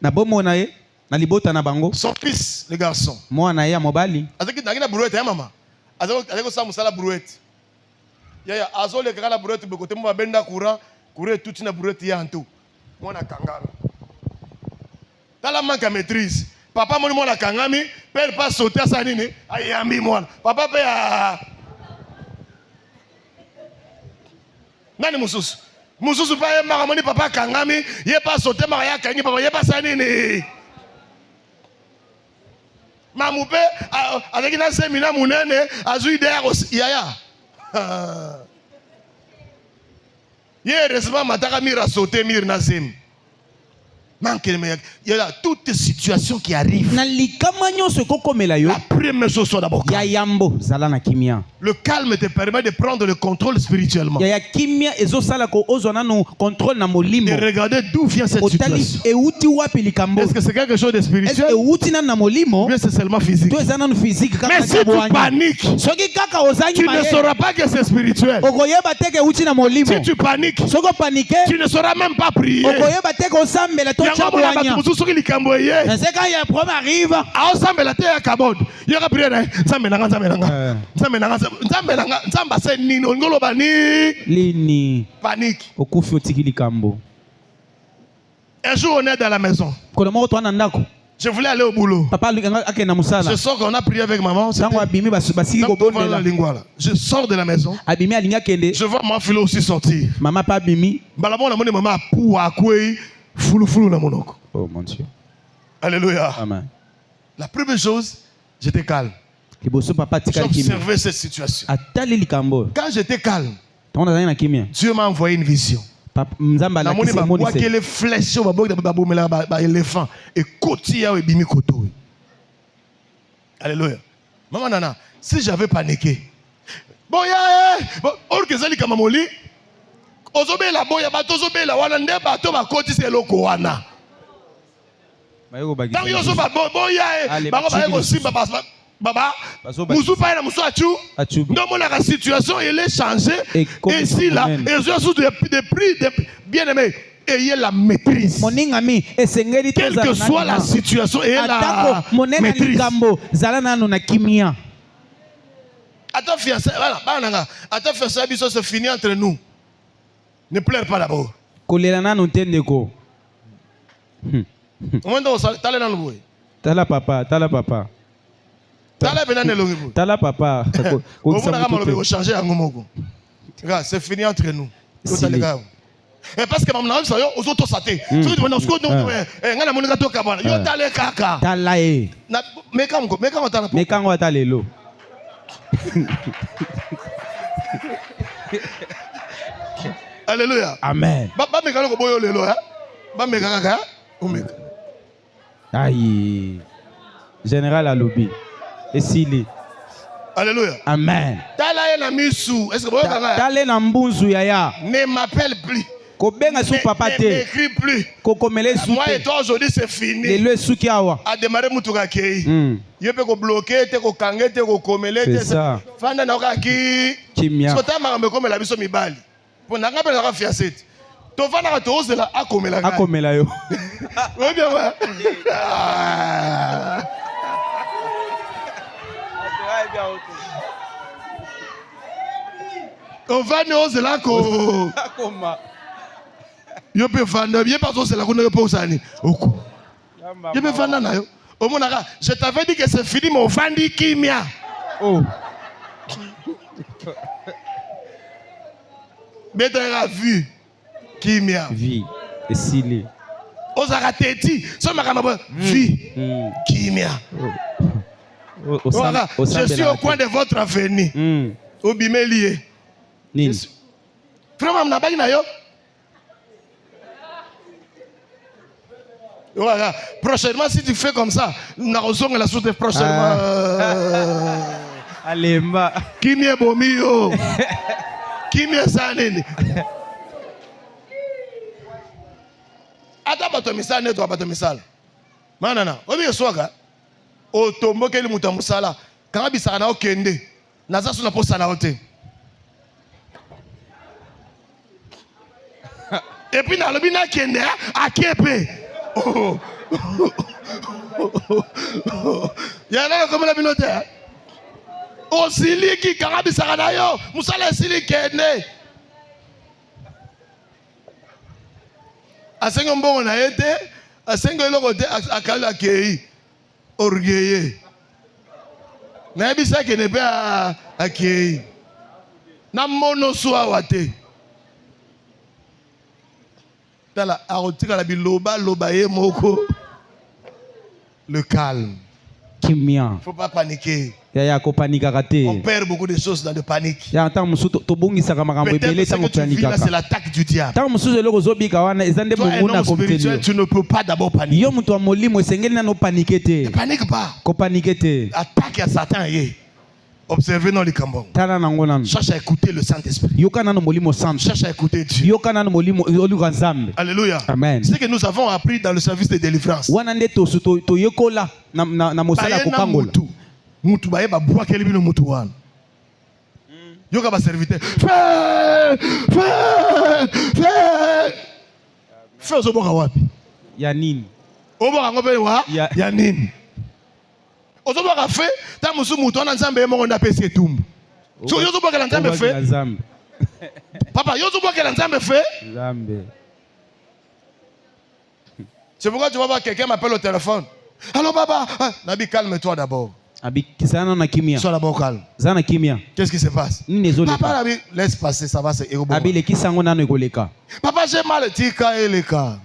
na bomo na ye, na libota na bango. Son fils, le garçon. Moi na ye mobali. Azaki na brouette hein maman. Azaki ça musala brouette. Ya azo le kaka la brouette be côté mo benda courant, courir toute na brouette ya antou. Moi na kangala. Dans la manque à maîtrise. Papa moni moi la kangami, père pas sauter à sa nini, ayambi moi. Papa pe a Nani mususu? Mususu pa ye makamoni papa kangami, ye pas sauter ma ya kangi papa ye pas sa nini. Mamoupe avec un séminaire munene azui derrière yaya. Ye heureusement mataka mira sauter mir nazim. Il y a toutes les situations qui arrivent. Na likama nyonso kokomela yo. La première chose soit d'abord Ya yambo zala na kimia. le calme te permet de prendre le contrôle spirituellement. Ya kimia ezo sala ko ozona no contrôle na molimo. Et regardez d'où vient cette situation. Euti wapi likambo. Est-ce que c'est quelque chose de spirituel? Euti na molimo. Ou bien c'est seulement physique? To ezana no physique kaka. Mais si tu paniques, soki kaka ozangi tu ne sauras pas que c'est spirituel. Okoyeba teke euti na molimo. Si tu paniques, soko paniquer, tu ne sauras même pas prier. Okoyeba teke osambela to chabwanya. Soki likambo ye. Mais c'est quand il y a un problème arrive. Osambela te ya kabod. Il y aura prière. Nzambe nanga nzambe nanga. Nzambe nanga nzambe nanga nzamba se nini ngolo bani. Lini. Panique. Okufi otiki likambo. Un jour on est dans la maison. Kono moko to andako. Je voulais aller au boulot. Papa akena musala. Je sors qu'on a prié avec maman. Tango abimi basiki ko bondela. Je sors de la maison. Abimi alinga kende. Je vois mon fils aussi sortir. Maman pas abimi. Balabon la moni maman pou akwe fulu na monoko. Oh mon Dieu. Alléluia. Amen. La première chose, j'étais calme. J'observais cette situation. Quand j'étais calme, Dieu m'a envoyé une vision. Les flèches éléphant et kotia et bimi koto. Alléluia. Maman nana, si j'avais paniqué, boya, orkezali kamamoli, ozobe la boya, batozobe la wana nde bato bakoti se loko wana. Tant yo so ba boya bango ba ko simba baba musu pa na musu achu ndomo la situation elle est changée et si là et je suis de prix bien aimé ayez la maîtrise quelle que soit la situation et la maîtrise attends fiancé voilà bananga attends fiancé biso se finit entre nous ne pleure pas d'abord kolela nanu tendeko Tala papa. Tala papa. C'est fini entre nous. Et parce que maman ça yo ozoto saté. So tu m'as sco non ngana monika to kabana. Yo tale kaka. Tala e. Na mekango tala. Mekango atalelo. Alléluia. Amen. Ba mekango boyo lelo hein. Ba mekaka omeka. Aïe. Général Alobi. Et Sili. Alléluia. Amen. Tala na misu. Est-ce que vous avez Tala na mbunzu yaya. Ne m'appelle plus. Kobenga sou papa te. Ne m'écris plus. Kokomele sou. Moi et toi aujourd'hui c'est fini. Le suki awa. A démarrer mutuka kei. Yo pe ko bloquer te ko kange te ko komele te. Ça. Fanda na ka ki. Kimia. Sota makambe komela biso mibali. Po na ngapela ka fiancé. To vana to ozela akomela ka. Akomela yo. Oui bien ouais. On va nous ozela ko. Akoma. Yo pe vanda bien parce que c'est la qu'on ne peut pas aller. Oko. Yo pe vanda na yo. Au monaka, je t'avais dit que c'est fini mon vandi kimia. Oh. Mais tu as vu kimia. Vie. Et Sili. Ozara teti. So makama vie. Kimia. Je suis au coin de votre avenue. Au Bimelier. Vraiment, na bagi na yo. Prochainement, si tu fais comme ça, nous allons la soute prochainement. Alemba. Qui m'est bomio? Qui m'est sané? Attends, batomisal, net, batomisal. Manana, obi soga. O tombo keli mutamusala. Quand bisana okende, naza suna posa na ote. Et puis dans le bina kende a kepe. Oh. Yana comme la binote. O sili ki kanga bisana na yo, musala sili kende. Asengo mbongo na ete, asengo eloko te akala kei. Orgueilleux. Na bisa ke ne pe akei. Na mono soa wate. Tala arotika la biloba loba ye moko. Le calme. kimia. Il ne faut pas paniquer. Ya kopanika kate. On perd beaucoup de choses dans la panique. Ya tant musu to bongisa ka makambo ebele Peut-être tango que tu vis là, panika. c'est l'attaque du diable. Tant musu eloko zobika wana ezande Toi, un monguna homme spirituel, komtelio. tu ne peux pas d'abord paniquer. Yo mutu wa molimo esengeli nano panike te. Ne panique pas. Kopanike te. Attaque à Satan. Observez dans les cambons. Tala nango nanu. Cherche à écouter le Saint-Esprit. Yoka nano molimo santo. Cherche à écouter Dieu. Yoka nano molimo oluka nzambe. Alléluia. Amen. C'est ce que nous avons appris dans le service de délivrance. Wana nde to yokola na mosala kokangola. Mutu ba yeba bwa keli bino mutu wana. Yoka ba serviteur. Fais ozoboka wapi? Ya nini? Oboka ngobe wa? Ya nini? Ozoboka fe, ta musu mutu wana nzambe ye mongo ndapesi etumbu. So yozoboka la nzambe fe? Papa, yozoboka la nzambe fe? Nzambe. C'est pourquoi tu vas voir quelqu'un m'appelle au téléphone. Allô papa, Nabi, calme-toi d'abord. Abi kisana na kimia. Sois d'abord calme. Zana kimia. Qu'est-ce qui se passe? Papa Nabi, laisse passer, ça va se érober. Abi le kisango nano ekoleka. Papa, j'ai mal tika et les cas.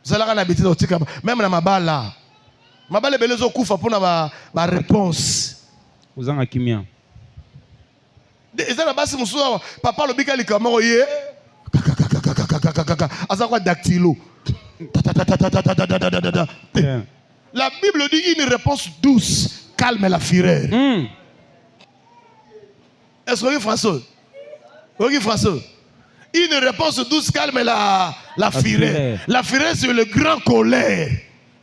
Vous allez habiter au tika, même dans ma balle là. Ma balle est belle au coup pour ma réponse. Vous en kimia. Et ça là-bas, c'est mon soir. Papa le bika li kamero yé. Asa quoi dactylo. La Bible dit une réponse douce calme la fureur. Est-ce que vous François? Oui, François. Une réponse douce calme la fureur. La fureur, c'est le grand colère.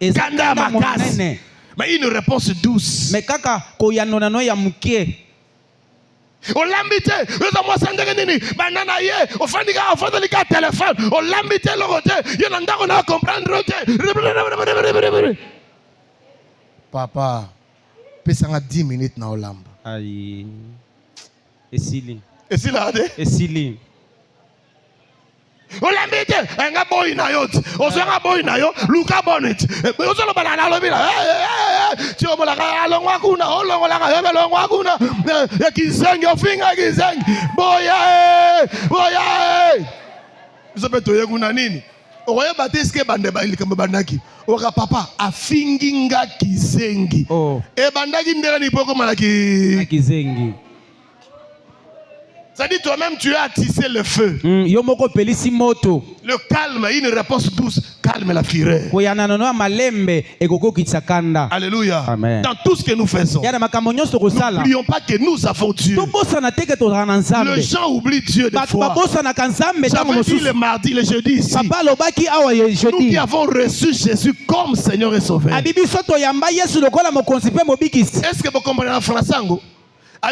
Kanda makas. Mais une réponse douce. Mais kaka koyano no ya mukie. O lambite, yo mo sandeke nini, banana ye, o fandika téléphone, o lambite lokote, yo ndako na comprendre te. Papa, pesanga 10 minutes na olamba. Aïe. Esili. Esili ade? Esili. Olambite, nga boy na yo, nga boy na yo, luka bonnet. Ozo lo banana lo bila. Tu o mola alongwa kuna, olongola nga yebe longwa kuna. Ya kizengi ofinga kizengi. Boya. Zobe to yekuna nini? Oye batiske bande ba ilikamba bandaki. Oka papa afinginga kizengi. Oh. E bandaki ndera ni poko malaki kizengi. Ça dit toi-même tu as tissé le feu. Yomoko pelisi moto. Le calme, une réponse douce, calme la fureur. Alléluia. Amen. Dans tout ce que nous faisons, n'oublions pas que nous avons Dieu. Les gens oublient Dieu des fois. J'avais dit le mardi, le jeudi ici. Nous qui avons reçu Jésus comme Seigneur et Sauveur. Est-ce que vous comprenez en français?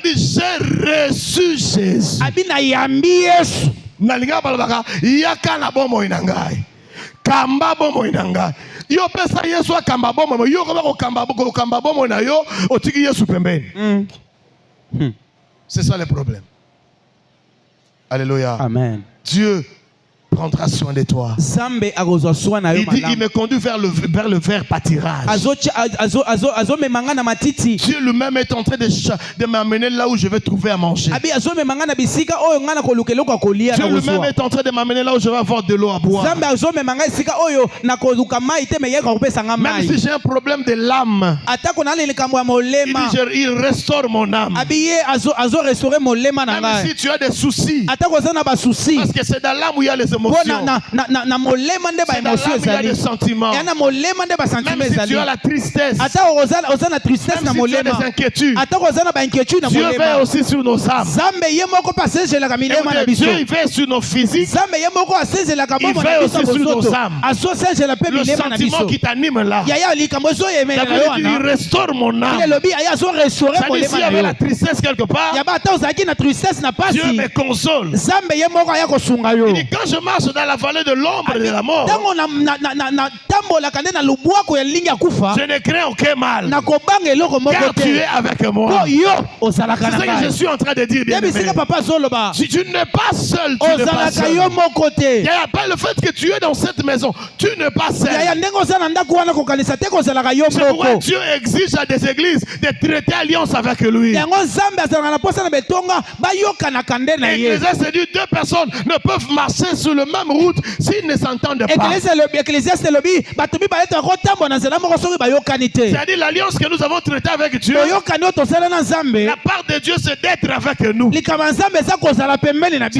J'ai reçu Jésus. Nalinga balabaka yaka na bomo inangai kamba bomo inangai yo pesa Yesu akamba bomo yo ko kamba bomo na yo otiki Yesu pembeni. C'est ça le problème. Alléluia. Amen. Dieu prendra soin de toi. Il dit, il me conduit vers le vert pâturage. Dieu lui-même est en train de m'amener là où je vais trouver à manger. Dieu lui-même est en train de m'amener là où je vais avoir de l'eau à boire. Même si j'ai un problème de l'âme, il restaure mon âme. Même si tu as des soucis, parce que c'est dans l'âme où il y a les émotions. C'est dans l'âme où il y a des sentiments. Même si tu as la tristesse, même si tu as des inquiétudes, Dieu veille aussi sur nos âmes. Dieu veille sur nos physiques. Il veille aussi sur nos âmes. Le sentiment qui t'anime là, il restaure mon âme. Ça dit, s'il y avait la tristesse quelque part, Dieu me console. Il dit, quand je marche dans la vallée de l'ombre de la mort, je ne crains aucun mal, car tu es avec moi. C'est ce que je suis en train de dire, bien-aimé. Si tu n'es pas seul, tu n'es pas seul. Il n'y a pas le fait que tu es dans cette maison, tu n'es pas seul. C'est pourquoi Dieu exige à des églises de traiter alliance avec lui. Ecclésiaste dit, deux personnes ne peuvent marcher sur le même route s'ils ne s'entendent pas. C'est-à-dire l'alliance que nous avons traitée avec Dieu. La part de Dieu, c'est d'être avec nous. C'est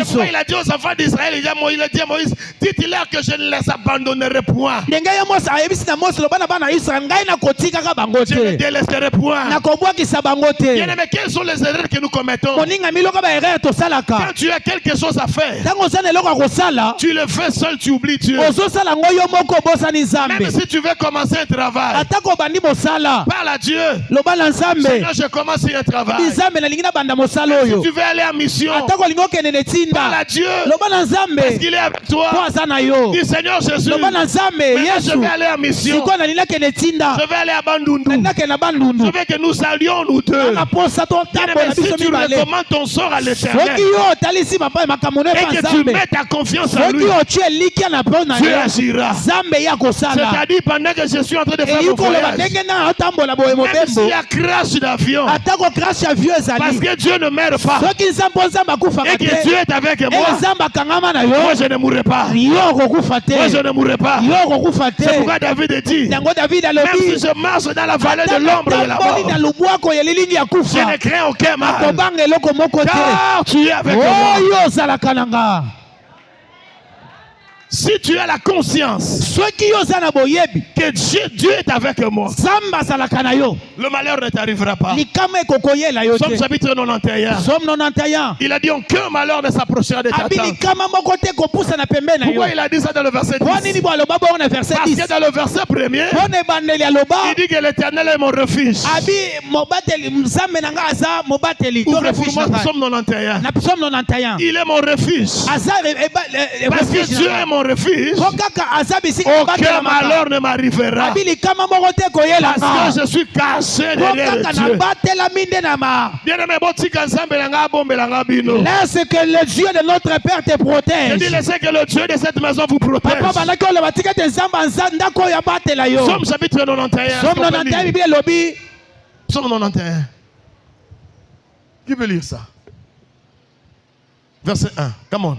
pourquoi il a dit aux enfants d'Israël, il a dit à Moïse, dites-leur que je ne les abandonnerai point. Je ne les délaisserai point. Bien aimé, quelles sont les erreurs que nous commettons? Quand tu as quelque chose à faire, tu le fais seul, tu oublies Dieu. Même si tu veux commencer un travail, parle à Dieu. Seigneur, je commence un travail. Même si tu veux aller en mission, parle à Dieu. Parce qu'il est avec toi. Dis Seigneur Jésus, maintenant je vais aller en mission. Je vais aller à Bandundu. Je veux que nous saluons nous deux. Si tu recommandes ton sort à l'Éternel et que tu mets ta confiance en lui, Dieu agira. C'est-à-dire pendant que je suis en train de faire mon voyage, même s'il y a crash d'avion, parce que Dieu ne meurt pas et que Dieu est avec moi, moi je ne mourrai pas. Moi je ne mourrai pas. C'est pourquoi David dit, même si je marche dans la vallée de l'ombre de la mort, je ne crains aucun mal, car tu es avec moi. Si tu as la conscience que Dieu est avec moi, le malheur ne t'arrivera pas. Somme chapitre 91. Il a dit aucun malheur ne s'approchera de ta tente. Pourquoi il a dit ça dans le verset 10? Parce que dans le verset premier, il dit que l'Éternel est mon refuge. Ouvrez pour moi Psaume 91. Il est mon refuge. Parce que Dieu est mon refuge, aucun malheur ne m'arrivera. Parce que je suis caché derrière Dieu. Laisse que le Dieu de notre Père te protège. Je dis, laissez que le Dieu de cette maison vous protège. Psaume chapitre 91. Psaume 91. Qui veut lire ça? Verset 1. Come on.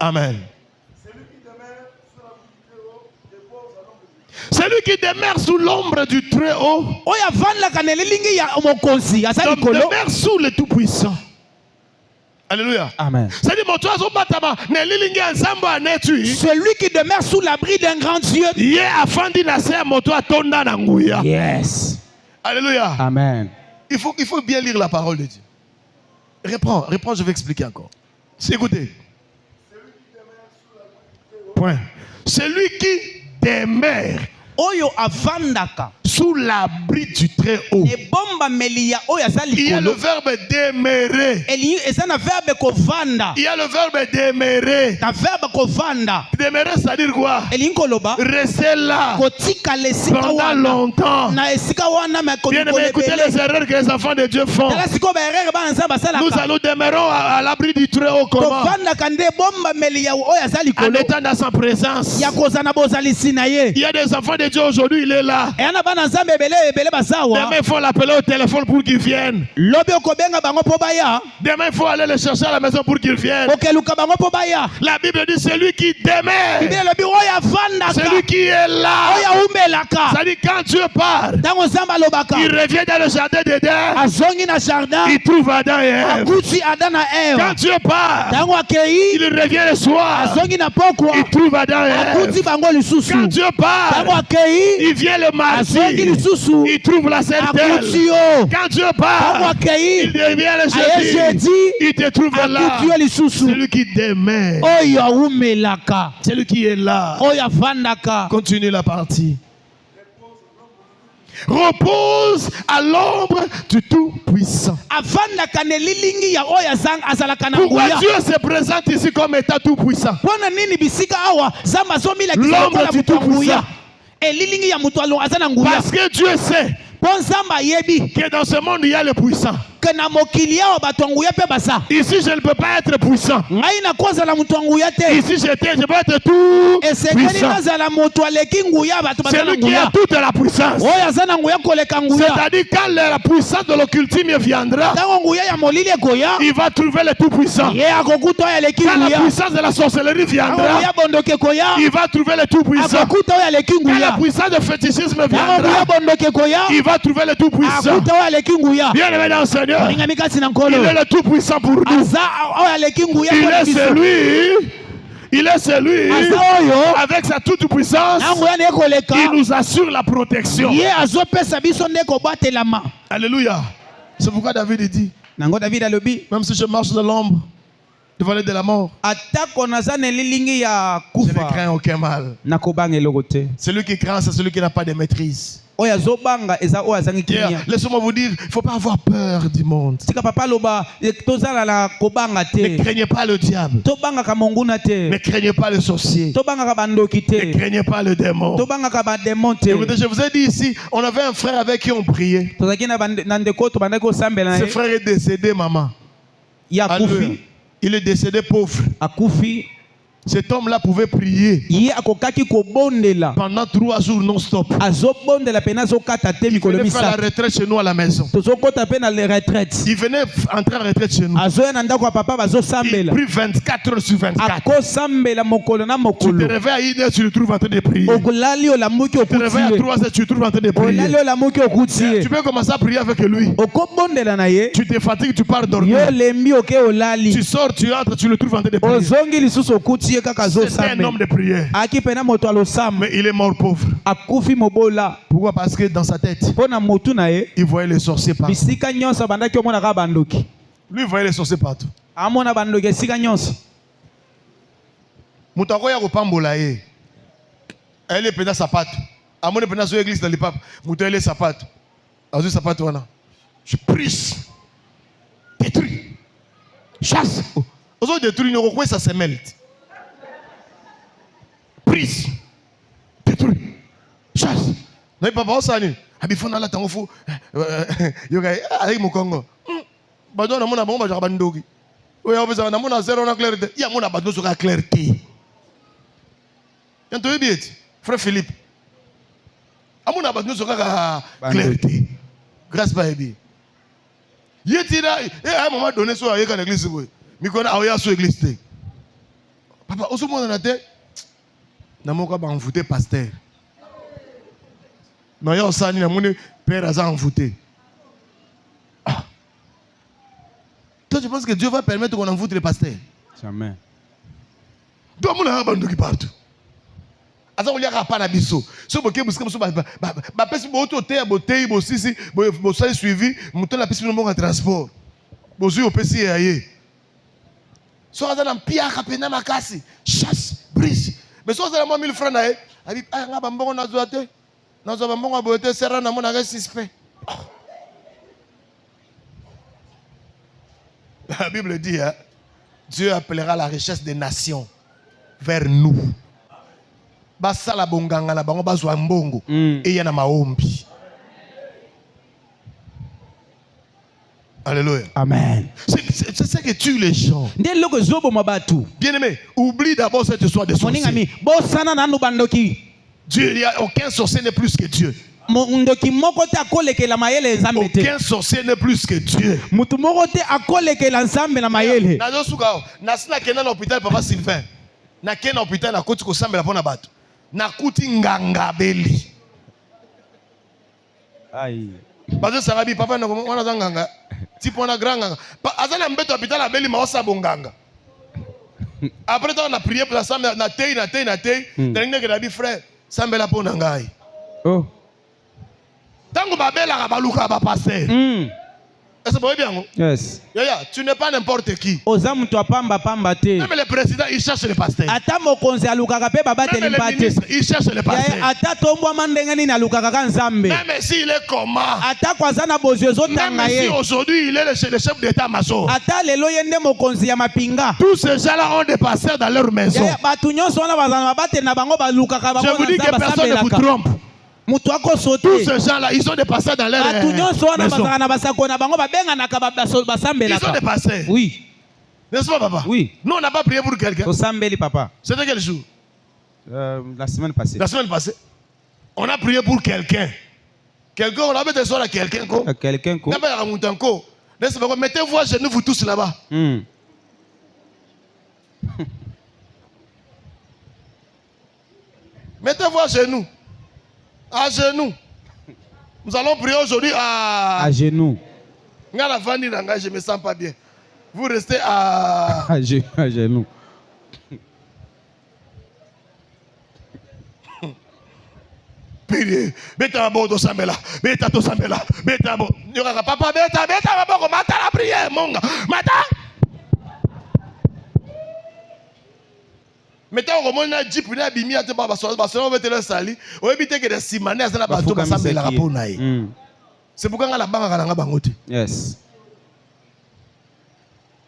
Amen. Celui qui demeure sous l'ombre du Très-Haut, demeure sous le Tout-Puissant. Alléluia. Amen. Celui qui demeure sous l'abri d'un grand Dieu. Yes. Alléluia. Amen. Il faut bien lire la parole de Dieu. Reprends, je vais expliquer encore. Écoutez. Point. Celui qui demeure sous l'abri du Très-Haut. Il y a le verbe demeurer. Il y a le verbe demeurer. Demeurer, c'est-à-dire quoi? Rester là pendant longtemps. Bien aimé, écoutez les erreurs que les enfants de Dieu font. Nous allons demeurer à l'abri du Très-Haut comment? En étant dans sa présence. Il y a des enfants de Dieu aujourd'hui, il est là. Demain, il faut l'appeler au téléphone pour qu'il vienne. Demain, il faut aller le chercher à la maison pour qu'il vienne. La Bible dit celui qui demeure, celui qui est là. C'est-à-dire quand Dieu part, il revient dans le jardin d'Éden, il trouve Adam et Ève. Quand Dieu part, il revient le soir, il trouve Adam et Ève. Quand Dieu part, il vient le mardi, il trouve la certaine. Quand Dieu part, il revient le jeudi, il te trouve là. Celui qui demeure, celui qui est là. Continue la partie. Repose à l'ombre du Tout-Puissant. Pourquoi Dieu se présente ici comme état Tout-Puissant? L'ombre du Tout-Puissant. Parce que Dieu sait que dans ce monde il y a le puissant. que na mokili awa bato ya nguya pe basa. Ici, je ne peux pas être puissant. Ngai na kozala mutu ya nguya te. Ici, je peux être tout Esekeli puissant. nazala mutu aleki nguya bato C'est bazala lui qui a nguya. toute la puissance. Oyo aza na nguya koleka nguya. C'est-à-dire quand la puissance de l'occultisme viendra, Tango nguya ya molili ekoya. il va trouver le tout puissant. Ye akokuta oyo aleki Quand la nguya. puissance de la sorcellerie Tango viendra, nguya bondoke koya. il va trouver le tout puissant. Akokuta oyo aleki Quand la nguya. puissance de fétichisme Tango nguya viendra, bondoke koya. il va trouver le tout puissant. Akuta oyo aleki nguya. Bien aimé dans le Seigneur, Olinga mikasi na il nkolo. est le tout puissant pour nous. Aza oyo aleki nguya Il kwa est biso. celui, il est celui Aza oyo avec sa toute puissance na nguya ne koleka. qui nous assure la protection. Ye azopesa biso nde kobatelama. Alléluia. C'est pourquoi David dit, Nango David alobi. même si je marche dans l'ombre du vallée de la mort, Atako naza na lilingi ya je ne kufa. crains aucun mal. Nakobanga eloko te. Celui qui craint, c'est celui qui n'a pas de maîtrise. Oyo azobanga eza oyo azangi kimia. Laissez-moi vous dire, il ne faut pas avoir peur du monde. Tika papa loba tozala la kobanga Ne te. craignez pas le diable. Tobanga ka monguna Ne te. craignez pas le sorcier. Tobanga ka bandoki Ne te. craignez pas le démon. Tobanga ka ba démon te. Écoutez, je vous ai dit ici, on avait un frère avec qui on priait. Tozaki na ndeko to bandaki osambela na Ce ye. frère est décédé, maman. Ya Alléluia. kufi. Il est décédé pauvre. Akufi. Cet homme-là pouvait prier Ye akokaki kobondela. pendant 3 jours non-stop. Azobondela pena azokata te Il mikolo venait faire la misato. retraite chez nous à la maison. Tozokota pe na les retraites. Il venait entrer en retraite chez nous. Azoya na ndako ya papa Il bazosambela. prie 24 heures sur 24. Akosambela mokolo na Tu te mokolo. réveilles à 1 heure, tu le trouves en train de prier. Okolali olamuki Tu te réveilles à okuti. 3 heures, tu le trouves en train de prier. Olali olamuki okuti. Tu peux commencer à prier avec lui. Okobondela na ye. Tu te fatigues, tu pars Yo dormir. lembi oke olali. Tu sors, tu entres, tu le trouves en train de prier. Ozongi lisusu okuti ye kaka C'est un azosambela. homme de prière. Aki pena moto alosamba. Mais il est mort pauvre. Akufi mobola. Pourquoi? Parce que dans sa tête, Pona motu na ye. il voyait les sorciers partout. Bisika nyonso bandaki omona ka bandoki. Lui, il voyait les sorciers partout. Amona bandoki esika nyonso. Moto akoya kopambola ye. Elle est pena sapato. Amone pena sur l'église dans le pape. Moto elle est sapato. Azu sapato wana. Je prie. Détruis. Chasse. Ozo détruire no quoi ça se mêle. Prise. Détruis. Chasse. Non papa osani. Abifona la tango fou. Yoga avec mon Congo. Badona mona bomba jabandogi. Oya obeza na mona zéro na clarté. Ya mona badno soka clarté. Yanto yebiet. Frère Philippe. Amona badno soka clarté. Grâce pas yebi. Yetira à un moment donné so ayeka na église boy. Mikona aoya so église te. Papa oso mona na te. Na moko ba envoûté pasteur. Non yo sani na moni père aza envoûté. Ah. Toi tu penses que Dieu va permettre qu'on envoûte les pasteurs? Jamais. Donc mon a bandoki partout. Aza olia ka pa na biso. So boke busika so ba pesi bo to te botei bo sisi bo sai suivi muto na pesi no mo transport. Bo zo pesi aye. So aza na pia ka pena makasi. Chasse, brise. Mais so aza na 1000 francs na e. Abi nga ba mbongo na zo te. Na zo ba mbongo bo te serra na mo na ga suspect. La Bible dit, hein, Dieu appellera la richesse des nations vers nous. Basala bonganga na bango bazwa mbongo et yana maombi. Alléluia. Amen. C'est ce qui tue les gens. Nde loko zobo mabatu. Bien-aimé, oublie d'abord cette histoire de sorciers. Moningami, bosana nanu bandoki. Dieu, il n'y a aucun sorcier n'est plus que Dieu. Mondoki moko te akolekela mayele nzambe te. Aucun sorcier n'est plus que Dieu. Mutu moko te akolekela nzambe na mayele. Na zo suka, na sina kena na hôpital papa Sylvain. Na kena hôpital na koti ko sambela pona bato. Na kuti nganga beli. Aïe. Bazo sarabi papa na wana zanganga. Tipo na granga. Azana mbeto hôpital na beli maosa bonganga. Après on a prié pour la sambela na tei. Dernier que dabi frère, sambela pona ngai. Oh. Tango babela ka baluka ba pasteur. Est-ce que vous voyez bien? Yes. Tu n'es pas n'importe qui. Oza mutu apamba pamba te. Même le président, il cherche les pasteurs. Ata mokonzi alukaka pe baba te Même le ministre, il cherche les pasteurs. Ata tombwa mandenge nini alukaka ka nzambe. Même s'il est comment. Ata kwaza na bozio zotanga Même si ye. aujourd'hui il est le chef d'état-major. Ata lelo yende mokonzi ya mapinga. Tous ces gens-là ont des pasteurs dans leur maison. Batu nyonso wana bazana babate na bango balukaka bango. Je vous dis que personne ne vous trompe. Tous ces gens-là, ils sont dépassés dans leur maison. Ils sont dépassés. Oui. N'est-ce pas, papa? Oui. Nous, on n'a pas prié pour quelqu'un. Papa. C'était quel jour? La semaine passée. La semaine passée. On a prié pour quelqu'un. Quelqu'un, on a besoin de quelqu'un. Quelqu'un. Mettez-vous à genoux, vous tous là-bas. Mettez-vous à genoux. À genoux. Nous allons prier aujourd'hui à genoux. Je me sens pas bien. Vous restez à genoux. Priez. Beta bo do sambela. Beta to sambela. Beta bo. Yoka papa beta bo mata la prière monga. Mata. Mettez au mona jeep na bimi ate baba so ba so mettre le sali. O ebite que des simane azana ba to sambela rapport na ye. C'est pourquoi la banque nga bangote. Yes.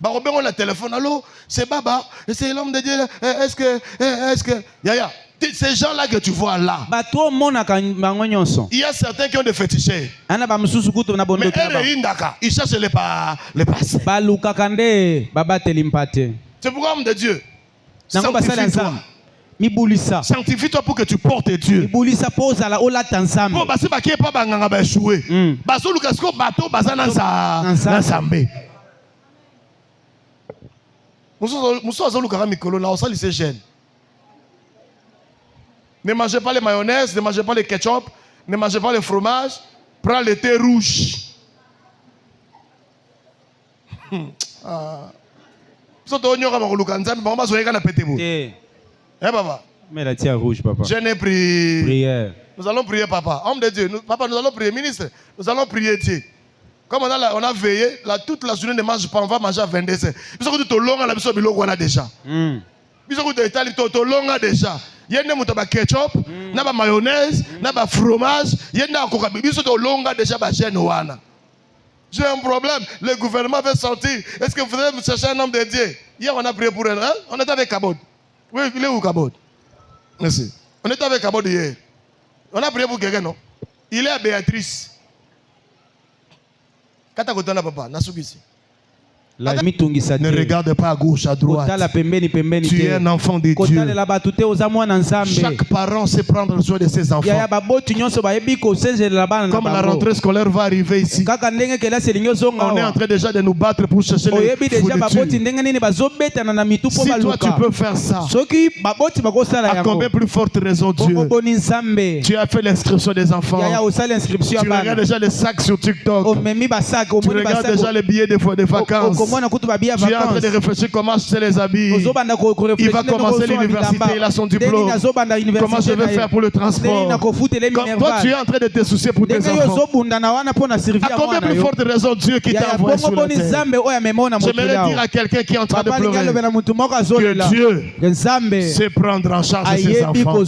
On a téléphone, allô, c'est Baba, c'est l'homme de Dieu, est-ce que, Yaya, ces gens-là que tu vois là, il y a certains qui ont des féticheurs. Mais ils cherchent les passés. C'est pourquoi l'homme de Dieu, sanctifie-toi. Sanctifie-toi pour que tu portes Dieu. Ne mangez pas les mayonnaises, ne mangez pas les ketchup, ne mangez pas le fromage. Prends le thé rouge. Je n'ai prié. Nous allons prier, papa. Homme de Dieu, papa, nous allons prier. Ministre, nous allons prier Dieu. Comme on a veillé, toute la journée ne mange pas, on va manger à 22 heures. Puis on a déjà. Puis on a déjà. Il y a des ketchup, des mayonnaise, des fromage, il y a des déjà. J'ai un problème, le gouvernement veut sortir. Est-ce que vous voulez chercher un homme de Dieu? Hier on a prié pour elle. Hein? On était avec Kabod. Oui, il est où Kabod? Merci. On était avec Kabod hier. On a prié pour quelqu'un, non? Il est à Béatrice. Ne regarde pas à gauche, à droite. Tu es un enfant de Dieu. Chaque parent sait prendre soin de ses enfants. Comme la rentrée scolaire va arriver ici, on est en train déjà de nous battre pour chercher les fournitures. Si toi tu peux faire ça, à combien plus forte raison Dieu? Tu as fait l'inscription des enfants. Tu regardes déjà les sacs sur TikTok. Tu regardes déjà les billets de vacances. Tu es en train de réfléchir comment acheter les habits. Il va commencer l'université, il a son diplôme. Comment je vais faire pour le transport? Comme toi, tu es en train de te soucier pour tes enfants. À combien plus forte raison Dieu qui t'a envoyé sur la terre? J'aimerais dire à quelqu'un qui est en train de pleurer que Dieu sait prendre en charge ses enfants.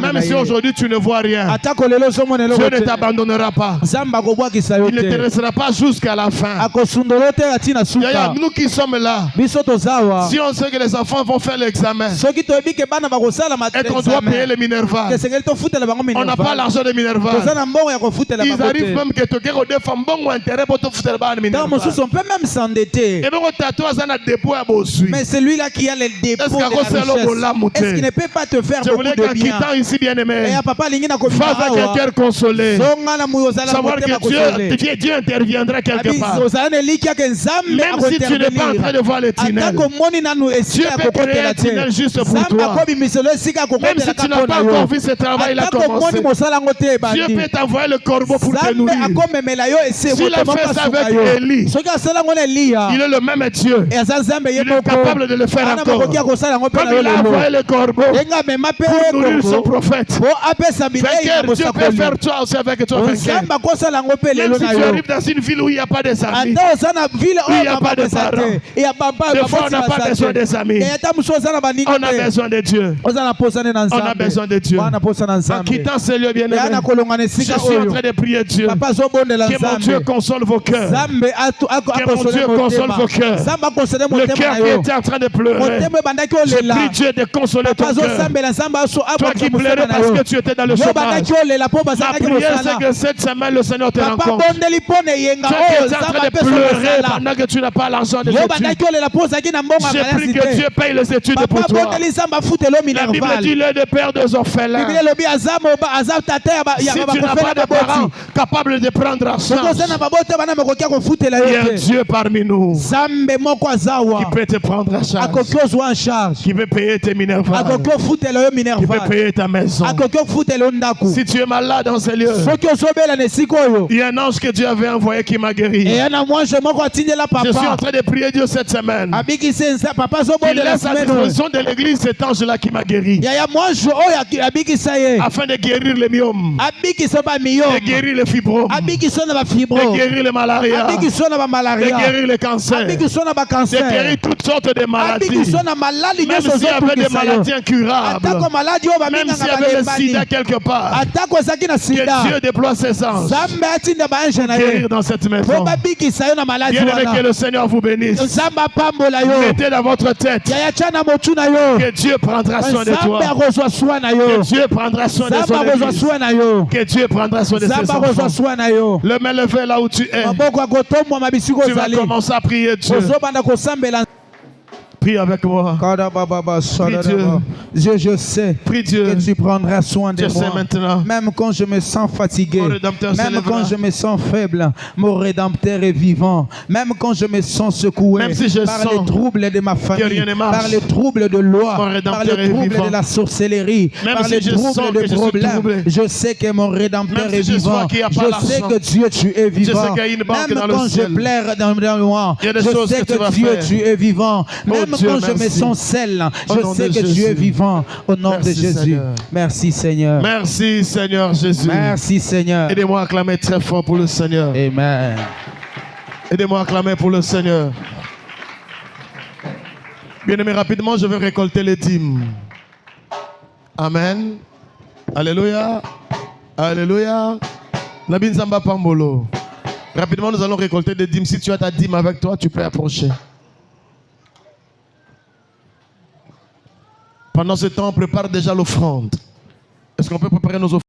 Même si aujourd'hui tu ne vois rien, Dieu ne t'abandonnera pas. Il ne te laissera pas jusqu'à la fin. Nous qui sommes là, si on sait que les enfants vont faire l'examen et qu'on doit payer les Minerval, on n'a pas l'argent de Minerval. Ils arrivent même que tu as des femmes bon intérêt pour te foutre le Minerval. On peut même s'endetter. Mais celui-là qui a le dépôt est-ce qu'il ne peut pas te faire beaucoup de bien? Ici, bien aimé, face à quelqu'un consolé, savoir que Dieu interviendra quelque part. Même si tu n'es pas en train de voir le tunnel, Dieu peut créer un tunnel juste pour toi. Même si tu n'as pas encore vu ce travail-là commencer, Dieu peut t'envoyer le corbeau pour te nourrir. S'il a fait ça avec Élie, il est le même Dieu. Il est capable de le faire encore. Comme il a envoyé le corbeau pour nourrir son prophète. Dieu peut faire toi aussi avec toi. Même si tu arrives dans une ville où il n'y a pas de amis, il n'y a pas de parents. Des fois, on n'a pas besoin des amis. On a besoin de Dieu. On a besoin de Dieu. En quittant ce lieu bien-aimé, je suis en train de prier Dieu. Que mon Dieu console vos cœurs. Que mon Dieu console vos cœurs. Le cœur qui était en train de pleurer. Je prie Dieu de consoler ton cœur. Toi qui pleurais parce que tu étais dans le chômage. Ma prière c'est que cette semaine le Seigneur te rencontre. Toi qui étais en train de pleurer pendant que tu n'as pas l'argent des études. Je prie que Dieu paye les études pour toi. La Bible dit l'un des pères des orphelins. Si tu n'as pas de parents capables de prendre en charge, il y a un Dieu parmi nous qui peut te prendre en charge, qui peut payer tes minervales, qui peut payer ta maison. Si tu es malade dans ce lieu, il y a un ange que Dieu avait envoyé qui m'a guéri. Je suis en train de prier Dieu cette semaine. Il laisse à disposition de l'église cet ange-là qui m'a guéri. Afin de guérir les myomes, de guérir les fibromes, de guérir les malarias, de guérir les cancers, de guérir toutes sortes de maladies. Même s'il y avait des maladies incurables, même s'il y avait le sida quelque part, que Dieu déploie ses anges pour guérir dans cette maison. Bien-aimé, que le Seigneur vous bénisse. Mettez dans votre tête que Dieu prendra soin de toi. Que Dieu prendra soin de son église. Que Dieu prendra soin de ses enfants. Le main levé là où tu es. Tu vas commencer à prier Dieu. Prie avec moi. Prie Dieu. Je sais Prie Dieu. que tu prendras soin de Je sais moi. maintenant. Même quand je me sens fatigué, Mon Rédempteur même s'élèvera. quand je me sens faible, mon Rédempteur est vivant. Même quand je me sens secoué Même si je par sens les troubles de ma famille, rien ne marche, par les troubles de loi, mon par Rédempteur les est troubles vivant. de la sorcellerie, Même par si les je sens troubles que de je suis problèmes, troublé. je sais que mon Rédempteur Même est si je vivant. vois qu'il y a pas Je sais l'argent. que Dieu, tu es vivant. sais qu'il y a une banque Même dans le quand je ciel. pleure dans moi, Il y a des je choses sais que tu vas que Dieu, faire. tu es vivant. Même Dieu, quand je me merci. sens seul, Au je nom sais de que Jésus. tu es vivant. Au nom Merci, de Jésus. Seigneur. Merci Seigneur. Merci Seigneur Jésus. Merci Seigneur. Aidez-moi à acclamer très fort pour le Seigneur. Amen. Aidez-moi à acclamer pour le Seigneur. Bien-aimés, rapidement, je vais récolter les dîmes. Amen. Alléluia. Alléluia. Nabi Nzamba Pambolo. Rapidement, nous allons récolter des dîmes. Si tu as ta dîme avec toi, tu peux approcher. Pendant ce temps, on prépare déjà l'offrande. Est-ce qu'on peut préparer nos offrandes?